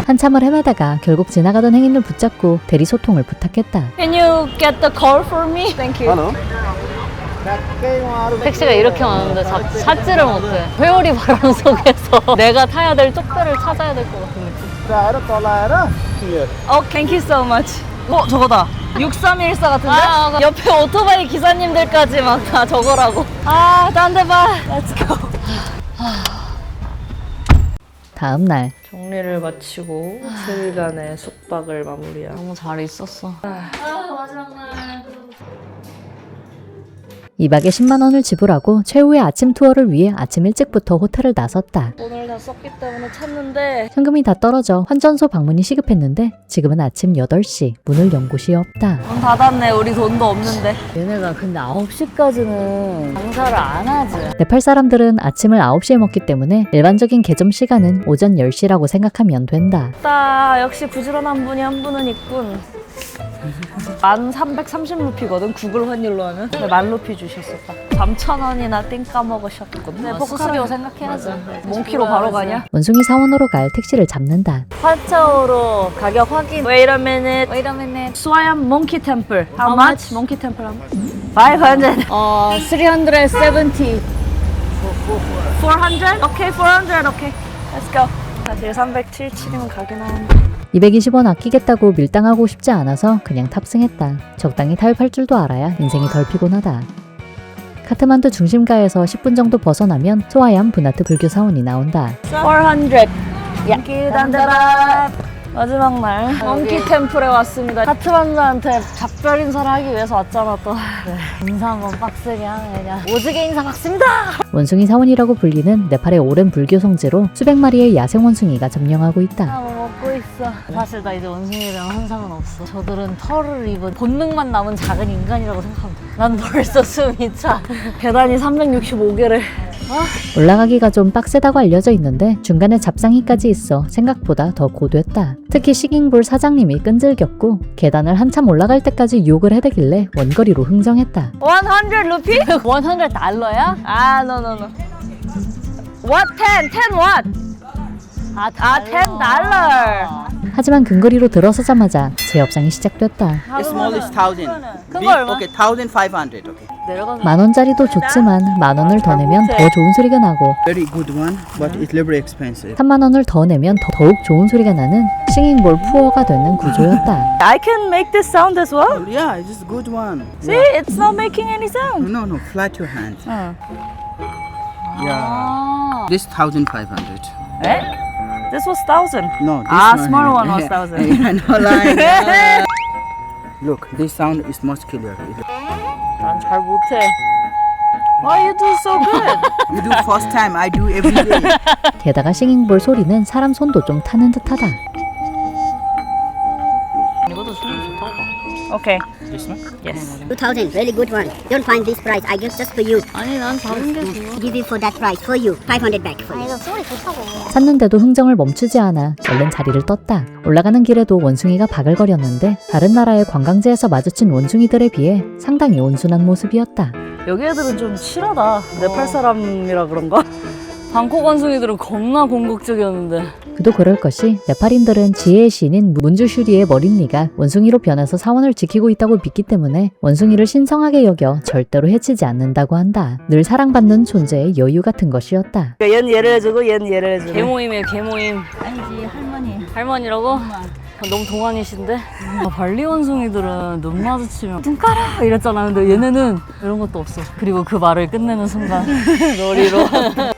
한참을 헤매다가 결국 지나가던 행인을 붙잡고 대리 소통을 부탁했다. Can you get the call for me? Thank you. 택시가 이렇게 왔는데 찾지를 못해. 회오리 바람 속에서 내가 타야 될 쪽배를 찾아야 될 것 같은 느낌. Thank you so much. 저거다. 6314 같은데? 아, 옆에 오토바이 기사님들까지 막 다 저거라고. 딴 데 봐. Let's go. 다음 날 정리를 마치고 7일간의 숙박을 마무리야. 너무 잘 있었어. 2박에 10만 원을 지불하고 최후의 아침 투어를 위해 아침 일찍부터 호텔을 나섰다. 돈을 다 썼기 때문에 찾는데 현금이 다 떨어져 환전소 방문이 시급했는데 지금은 아침 8시 문을 연 곳이 없다. 문 닫았네. 우리 돈도 없는데. 얘네가 근데 9시까지는 장사를 안 하지. 네팔 사람들은 아침을 9시에 먹기 때문에 일반적인 개점 시간은 오전 10시라고 생각하면 된다. 딱 역시 부지런한 분이 한 분은 있군. 1330루피거든 구글 환율로 하면. 근데 10,000루피 주셨었다. 3,000원이나 띵 까먹으셨군. 네, 포카리오 생각해야지. 몽키로 바로 가냐? 원숭이 사원으로 갈 택시를 잡는다. 화차오로 가격 확인. Wait a minute. Wait a minute. 수아얌 몽키 템플. How much? 몽키 템플 how much? 500. 370. 400? Okay, 400. Okay. Let's go. 사실 377이면 가긴 하는데. 220원 아끼겠다고 밀당하고 싶지 않아서 그냥 탑승했다. 적당히 타협할 줄도 알아야 인생이 덜 피곤하다. 카트만두 중심가에서 10분 정도 벗어나면 소아얌 부나트 불교 사원이 나온다. 400. 몽키 단대밥. 마지막 날 몽키 템플에 왔습니다. 카트만두한테 작별 인사를 하기 위해서 왔잖아 또. 인사 한번 빡세게 하네 그냥. 오지게 인사 받습니다. 원숭이 사원이라고 불리는 네팔의 오랜 불교 성지로 수백 마리의 야생 원숭이가 점령하고 있다. 뭐 먹고 있어. 사실 나 이제 원숭이랑 환상은 없어. 저들은 털을 입은 본능만 남은 작은 인간이라고 생각합니다. 난 벌써 숨이 차. 계단이 365개를. 올라가기가 좀 빡세다고 알려져 있는데 중간에 잡상이까지 있어 생각보다 더 고됐다. 특히 시깅볼 사장님이 끈질겼고 계단을 한참 올라갈 때까지 욕을 해대길래 원거리로 흥정했다. 100 루피? 100 달러야? 아, no. What 10? 10 what? 10 달러. 하지만 근거리로 들어서자마자 제협상이 시작됐다. Small is 1,000. 큰 Big, 거 얼마? okay, 1,500. Okay. 내려가서. 10,000원짜리도 좋지만 10,000원을 더 내면 더 좋은 소리가 나고 Very good one, but it's little expensive. 30,000원을 더 내면 더욱 좋은 소리가 나는 싱잉볼 푸어가 되는 구조였다. I can make this sound as well. Yeah, it's a good one. See, it's not making any sound. No, flat your hands. 응. Yeah. This 1,500. 에? This was 1,000. No, this Ah, smaller one was 1,000. No, like, look, this sound is much clearer. 난 잘 못해. Why you do so good? You do first time, I do every day. 게다가 싱잉볼 소리는 사람 손도 좀 타는 듯하다. 이것도 소리 좋다. Okay. This one? Yes. 2,000, really good one. Don't find this price. I give just for you. 아니 난 작은 게 좋아. Give you for that price. For you. 500 back for 아, you. 이거 소리 좋다고. 샀는데도 흥정을 멈추지 않아 얼른 자리를 떴다. 올라가는 길에도 원숭이가 바글거렸는데 다른 나라의 관광지에서 마주친 원숭이들에 비해 상당히 온순한 모습이었다. 여기 애들은 좀 칠하다. 네팔 사람이라 그런가? 방콕 원숭이들은 겁나 공격적이었는데. 그도 그럴 것이 네팔인들은 지혜의 시인인 문주슈리의 머린니가 원숭이로 변해서 사원을 지키고 있다고 믿기 때문에 원숭이를 신성하게 여겨 절대로 해치지 않는다고 한다. 늘 사랑받는 존재의 여유 같은 것이었다. 얘는 얘를 해주고 얘는 얘를 해주고. 개모임이에요 개모임. 아니지 할머니. 할머니라고? 너무 동안이신데? 발리 원숭이들은 눈 마주치면 눈 깔아! 이랬잖아. 근데 얘네는 이런 것도 없어. 그리고 그 말을 끝내는 순간 머리로.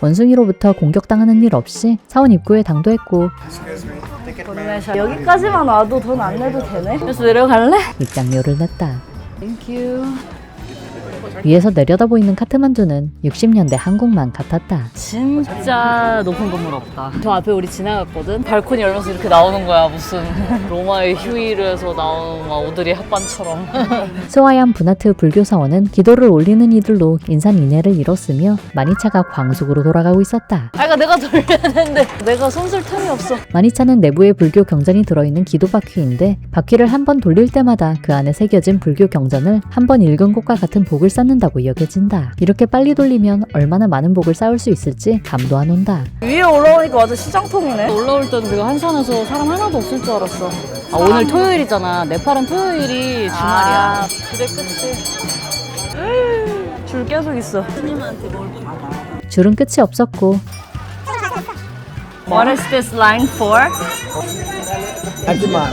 원숭이로부터 공격당하는 일 없이 사원 입구에 당도했고 여기까지만 와도 돈 안 내도 되네? 그래서 내려갈래? 입장료를 냈다. 땡큐. 위에서 내려다 보이는 카트만두는 60년대 한국만 같았다. 진짜 높은 건물 없다. 저 앞에 우리 지나갔거든? 발코니 열면서 이렇게 나오는 거야. 무슨 로마의 휴일에서 나오는 막 오드리 핫반처럼. 스와얌 부나트 불교사원은 기도를 올리는 이들로 인산인해를 잃었으며 마니차가 광속으로 돌아가고 있었다. 아까 내가 돌려야 되는데 내가 손쓸 틈이 없어. 마니차는 내부에 불교 경전이 들어있는 기도 바퀴인데 바퀴를 한 번 돌릴 때마다 그 안에 새겨진 불교 경전을 한 번 읽은 것과 같은 복을 쌓는다고 여겨진다. 이렇게 빨리 돌리면 얼마나 많은 복을 쌓을 수 있을지 감도 안 온다. 위에 올라오니까 완전 시장통이네. 올라올 때는 내가 한산에서 사람 하나도 없을 줄 알았어. 아, 오늘 토요일이잖아. 네팔은 토요일이 주말이야. 아, 그래 끝이. 줄 계속 있어. 스님한테 뭘 받아. 줄은 끝이 없었고 What is this line for? Hatima.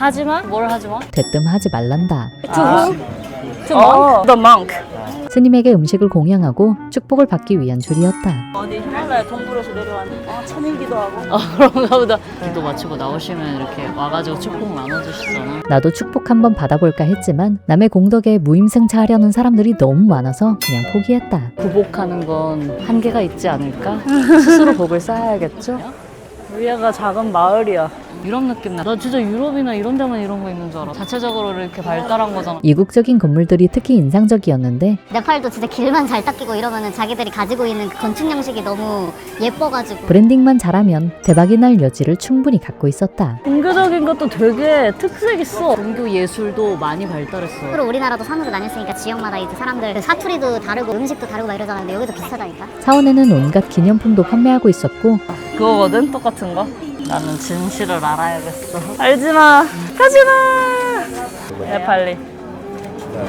하지마? 뭘 하지마? 대뜸 하지 말란다. To who? The monk. 스님에게 음식을 공양하고 축복을 받기 위한 줄이었다. 어디 히말라야 동굴에서 내려왔는 천일기도 하고. 그런가 보다. 기도 마치고 나오시면 이렇게 와가지고 축복 나눠주시잖아. 나도 축복 한번 받아볼까 했지만 남의 공덕에 무임승차하려는 사람들이 너무 많아서 그냥 포기했다. 구복하는 건 한계가 있지 않을까? 스스로 복을 쌓아야겠죠? 우리가 작은 마을이야. 유럽 느낌 나. 나 진짜 유럽이나 이런 데만 이런 거 있는 줄 알아. 자체적으로 이렇게 발달한 거잖아. 이국적인 건물들이 특히 인상적이었는데 네팔도 진짜 길만 잘 닦이고 이러면은 자기들이 가지고 있는 그 건축 양식이 너무 예뻐가지고 브랜딩만 잘하면 대박이 날 여지를 충분히 갖고 있었다. 종교적인 것도 되게 특색 있어. 종교 예술도 많이 발달했어. 그리고 우리나라도 산으로 나뉘었으니까 지역마다 이제 사람들 그 사투리도 다르고 음식도 다르고 막 이러잖아. 근데 여기도 비슷하다니까. 사원에는 온갖 기념품도 판매하고 있었고 그거거든? 똑같은 거? 나는 진실을 알아야겠어. 알지마! 가지마! 네팔리.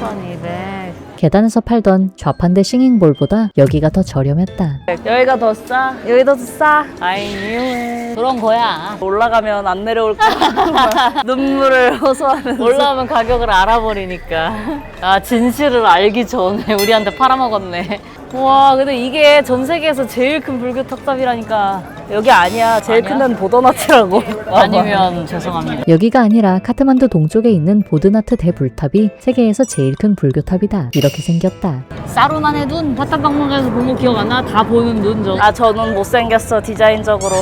1200. 계단에서 팔던 좌판대 싱잉볼보다 여기가 더 저렴했다. 여기가 더 싸. 여기도 더 싸. I knew it. 그런 거야. 올라가면 안 내려올 거야. 눈물을 호소하면서. 올라오면 가격을 알아버리니까. 아, 진실을 알기 전에 우리한테 팔아먹었네. 와, 근데 이게 전 세계에서 제일 큰 불교 탑탑이라니까. 여기 아니야. 제일 큰 데는 보더나트라고. 아니면 죄송합니다. 여기가 아니라 카트만두 동쪽에 있는 보드나트 대불탑이 세계에서 제일 큰 불교탑이다. 이렇게 생겼다. 사루만의 눈, 바탑박물관에서 본 거 기억 안 나? 다 보는 눈 저. 아, 저 눈 못생겼어. 디자인적으로.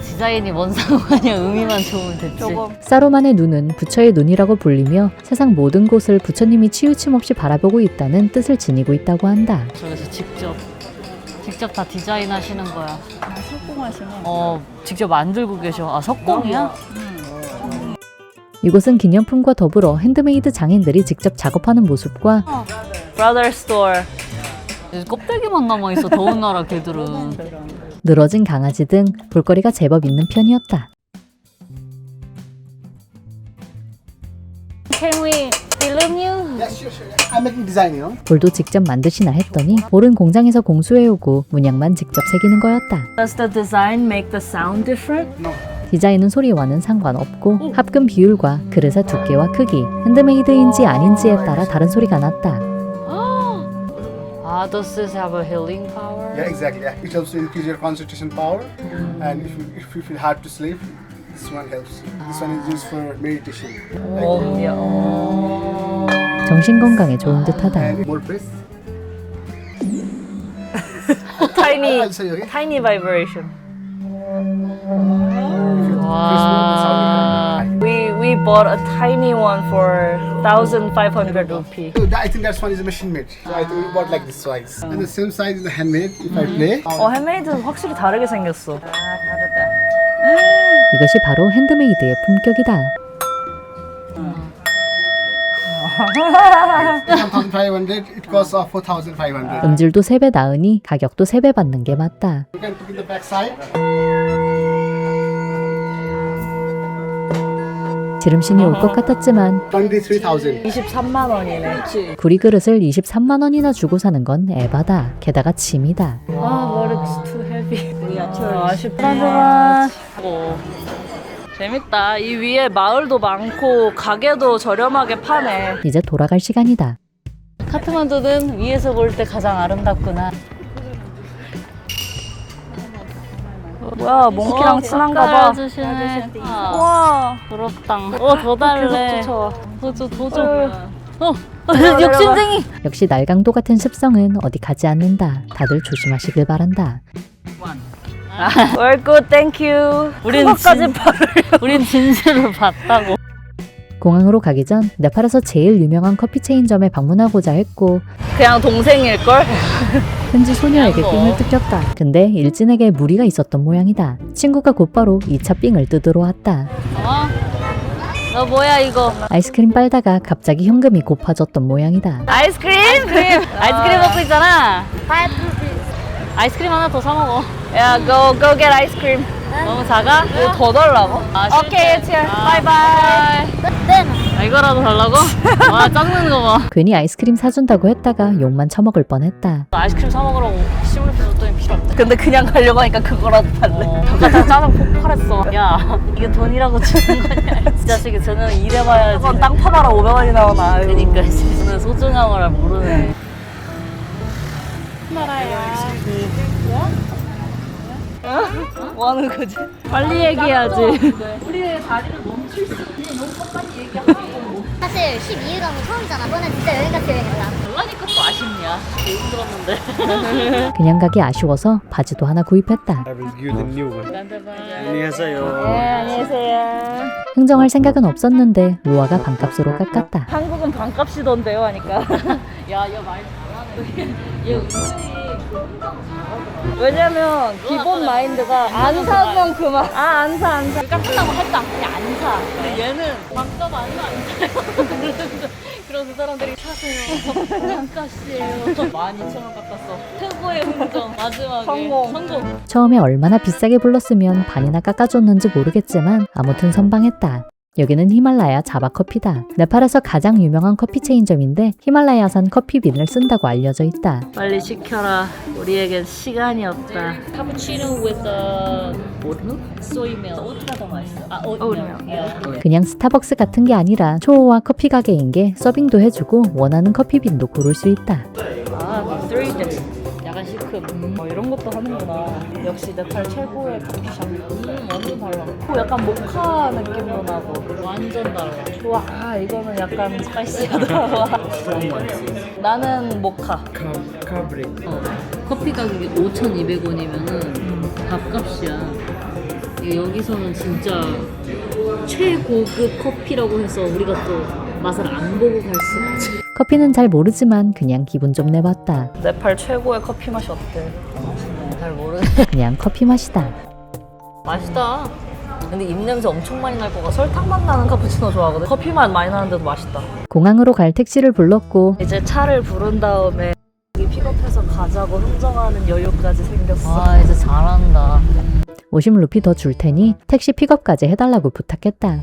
디자인이 뭔 상관이야. 의미만 좋으면 됐지. 조금. 사로만의 눈은 부처의 눈이라고 불리며 세상 모든 곳을 부처님이 치우침 없이 바라보고 있다는 뜻을 지니고 있다고 한다. 저기서 직접 다 디자인하시는 거야. 석공하시는 직접 만들고 계셔. 아, 석공이야? 이곳은 기념품과 더불어 핸드메이드 장인들이 직접 작업하는 모습과 Brother Store. 껍데기만 남아있어. 더운 나라 걔들은. 늘어진 강아지 등 볼거리가 제법 있는 편이었다. Can we film you? Yes, sure. I'm making design, you know. 볼도 직접 만드시나 했더니 볼은 공장에서 공수해오고 문양만 직접 새기는 거였다. Does the design make the sound different? 디자인은 소리와는 상관없고 합금 비율과 그릇의 두께와 크기, 핸드메이드인지 아닌지에 따라 다른 소리가 났다. Does this have a healing power? Yeah, exactly. Yeah. It helps to increase your concentration power, and if you feel hard to sleep, this one helps. This one is used for meditation. 정신건강에 좋은 듯하다. And more press. Tiny, I'll show you. Okay? tiny vibration. 와. We bought a tiny one for 1,500 rupee. So I think that one is machine made. So I think we bought like this size. And the same size is the handmade. If I play. 핸메이드는 확실히 다르게 생겼어. 이것이 바로 핸드메이드의 품격이다. 1,500. It costs 4,500. 음질도 3배 나으니 가격도 3배 받는 게 맞다. You can put in the back side. 지름신이 올 것 같았지만 23,000. 23만 원이네. 구리 그릇을 23만 원이나 주고 사는 건 에바다. 게다가 짐이다. But it's too heavy. 아쉽다. 재밌다. 이 위에 마을도 많고 가게도 저렴하게 파네. 이제 돌아갈 시간이다. 카트만두는 위에서 볼 때 가장 아름답구나. 뭐야, 몽키랑 친한가 봐. 주시네. 와, 부럽다. 더 달래. 더 줘. 욕심쟁이. 역시 날강도 같은 습성은 어디 가지 않는다. 다들 조심하시길 바란다. We're good, thank you. 우린 우린 진실을 봤다고. 공항으로 가기 전 네팔에서 제일 유명한 커피 체인점에 방문하고자 했고 그냥 동생일걸? 현지 소녀에게 뭐. 삥을 뜯겼다. 근데 일진에게 무리가 있었던 모양이다. 친구가 곧바로 2차 삥을 뜯으러 왔다. 너 뭐야 이거? 아이스크림 빨다가 갑자기 현금이 고파졌던 모양이다. 아이스크림 먹고 있잖아. 아이스크림 하나 더 사 먹어. 야, go get ice cream. 너무 작아? 더 달라고? 아, 오케이, it's here. Bye bye. 네. 이거라도 달라고? 와 짱나는 거 봐. 괜히 아이스크림 사준다고 했다가 욕만 처먹을 뻔했다. 아이스크림 사 먹으라고 시물피 줬더니 필요 없대. 근데 그냥 가려고 하니까 그거라도 달래. 가장 짜장 폭발했어. 야 이게 돈이라고 주는 거냐? 이 자식이 쟤는 일해봐야지. 땅 파봐라 500원이 나오나. 그니까 쟤는 소중함을 모르네. 뭐 하는 거지? 빨리 얘기해야지. 우리의 다리를 멈출 수 있는 너무 빨리 얘기하고. 사실 12일간은 처음이잖아. 이번엔 진짜 여행같이 여행했다. 놀라니까 또 아쉽냐? 되게 힘들었는데. 그냥 가기 아쉬워서 바지도 하나 구입했다. I will give the new one. 안녕하세요. 네, 안녕하세요. 흥정할 생각은 없었는데 루아가 반값으로 깎았다. 한국은 반값이던데요 하니까. 야, 얘 말 잘하네. 얘 은근히 왜냐면 기본 마인드가 안 사면 그만. 안 사. 깎는다고 했다. 그냥 안 사. 근데 얘는 반값 안 사요. 그래서 사람들이 사세요. 반값이에요. 12,000원 깎았어. 최고의 흥정. 마지막에 성공. 처음에 얼마나 비싸게 불렀으면 반이나 깎아줬는지 모르겠지만 아무튼 선방했다. 여기는 히말라야 자바커피다. 네팔에서 가장 유명한 커피 체인점인데 히말라야산 커피빈을 쓴다고 알려져 있다. 빨리 시켜라. 우리에겐 시간이 없다. 카푸치노 with 오트밀? 소이밀. 오트가 더 맛있어. 오트밀. 그냥 스타벅스 같은 게 아니라 초호화 커피 가게인 게 서빙도 해주고 원하는 커피빈도 고를 수 있다. 3D. 약간 시큼. 이런 것도 하는구나. 역시 네팔 최고의 커피숍. 완전 달라. 약간 모카 느낌도 나고. 완전 달라. 좋아. 이거는 약간 스파이시하다. 나는 모카. Cabri. 커피 가격이 5,200원이면은 밥값이야. 여기서는 진짜 최고급 커피라고 해서 우리가 또 맛을 안 보고 갈 수가 없지. 커피는 잘 모르지만 그냥 기분 좀 내봤다. 네팔 최고의 커피 맛이 어때? 잘 모르네. 그냥 커피 맛이다. 맛있다. 근데 입냄새 엄청 많이 날 거가 설탕 맛 나는 카푸치노 좋아하거든. 커피 맛 많이 나는데도 맛있다. 공항으로 갈 택시를 불렀고 이제 차를 부른 다음에 여기 픽업해서 가자고 흥정하는 여유까지 생겼어. 이제 잘한다. 50루피 더 줄 테니 택시 픽업까지 해달라고 부탁했다.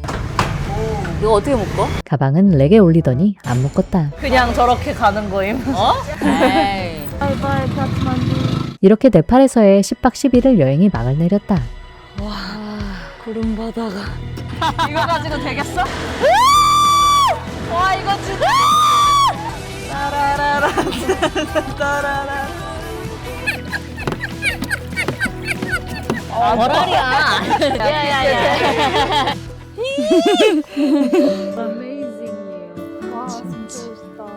이거 어떻게 묶어? 가방은 렉에 올리더니 안 묶었다. 그냥 저렇게 가는 거임. 에이. 바이바이 카트만두. 이렇게 네팔에서의 10박 11일 여행이 막을 내렸다. 구름 바다가. 이거 가지고 되겠어? 와 이거 진짜. 따라라라 따라라. 머리야. 야야야.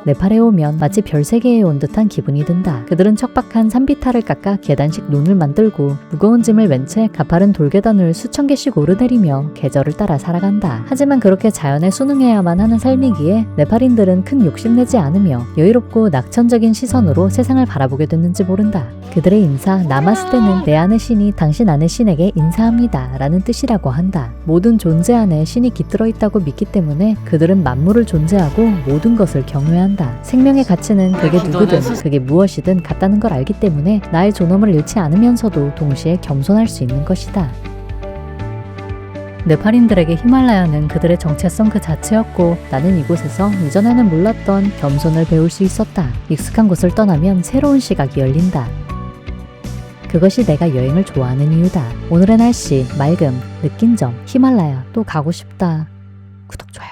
네팔에 오면 마치 별세계에 온 듯한 기분이 든다. 그들은 척박한 산비탈을 깎아 계단식 논을 만들고 무거운 짐을 웬 채 가파른 돌계단을 수천 개씩 오르내리며 계절을 따라 살아간다. 하지만 그렇게 자연에 순응해야만 하는 삶이기에 네팔인들은 큰 욕심내지 않으며 여유롭고 낙천적인 시선으로 세상을 바라보게 됐는지 모른다. 그들의 인사 나마스테는 내 안의 신이 당신 안의 신에게 인사합니다 라는 뜻이라고 한다. 모든 존재 안에 신이 깃들어 있다고 믿기 때문에 그들은 만물을 존재하고 모든 것을 경외한다. 생명의 가치는 그게 누구든 그게 무엇이든 같다는 걸 알기 때문에 나의 존엄을 잃지 않으면서도 동시에 겸손할 수 있는 것이다. 네팔인들에게 히말라야는 그들의 정체성 그 자체였고 나는 이곳에서 이전에는 몰랐던 겸손을 배울 수 있었다. 익숙한 곳을 떠나면 새로운 시각이 열린다. 그것이 내가 여행을 좋아하는 이유다. 오늘의 날씨, 맑음, 느낀 점, 히말라야, 또 가고 싶다. 구독, 좋아요.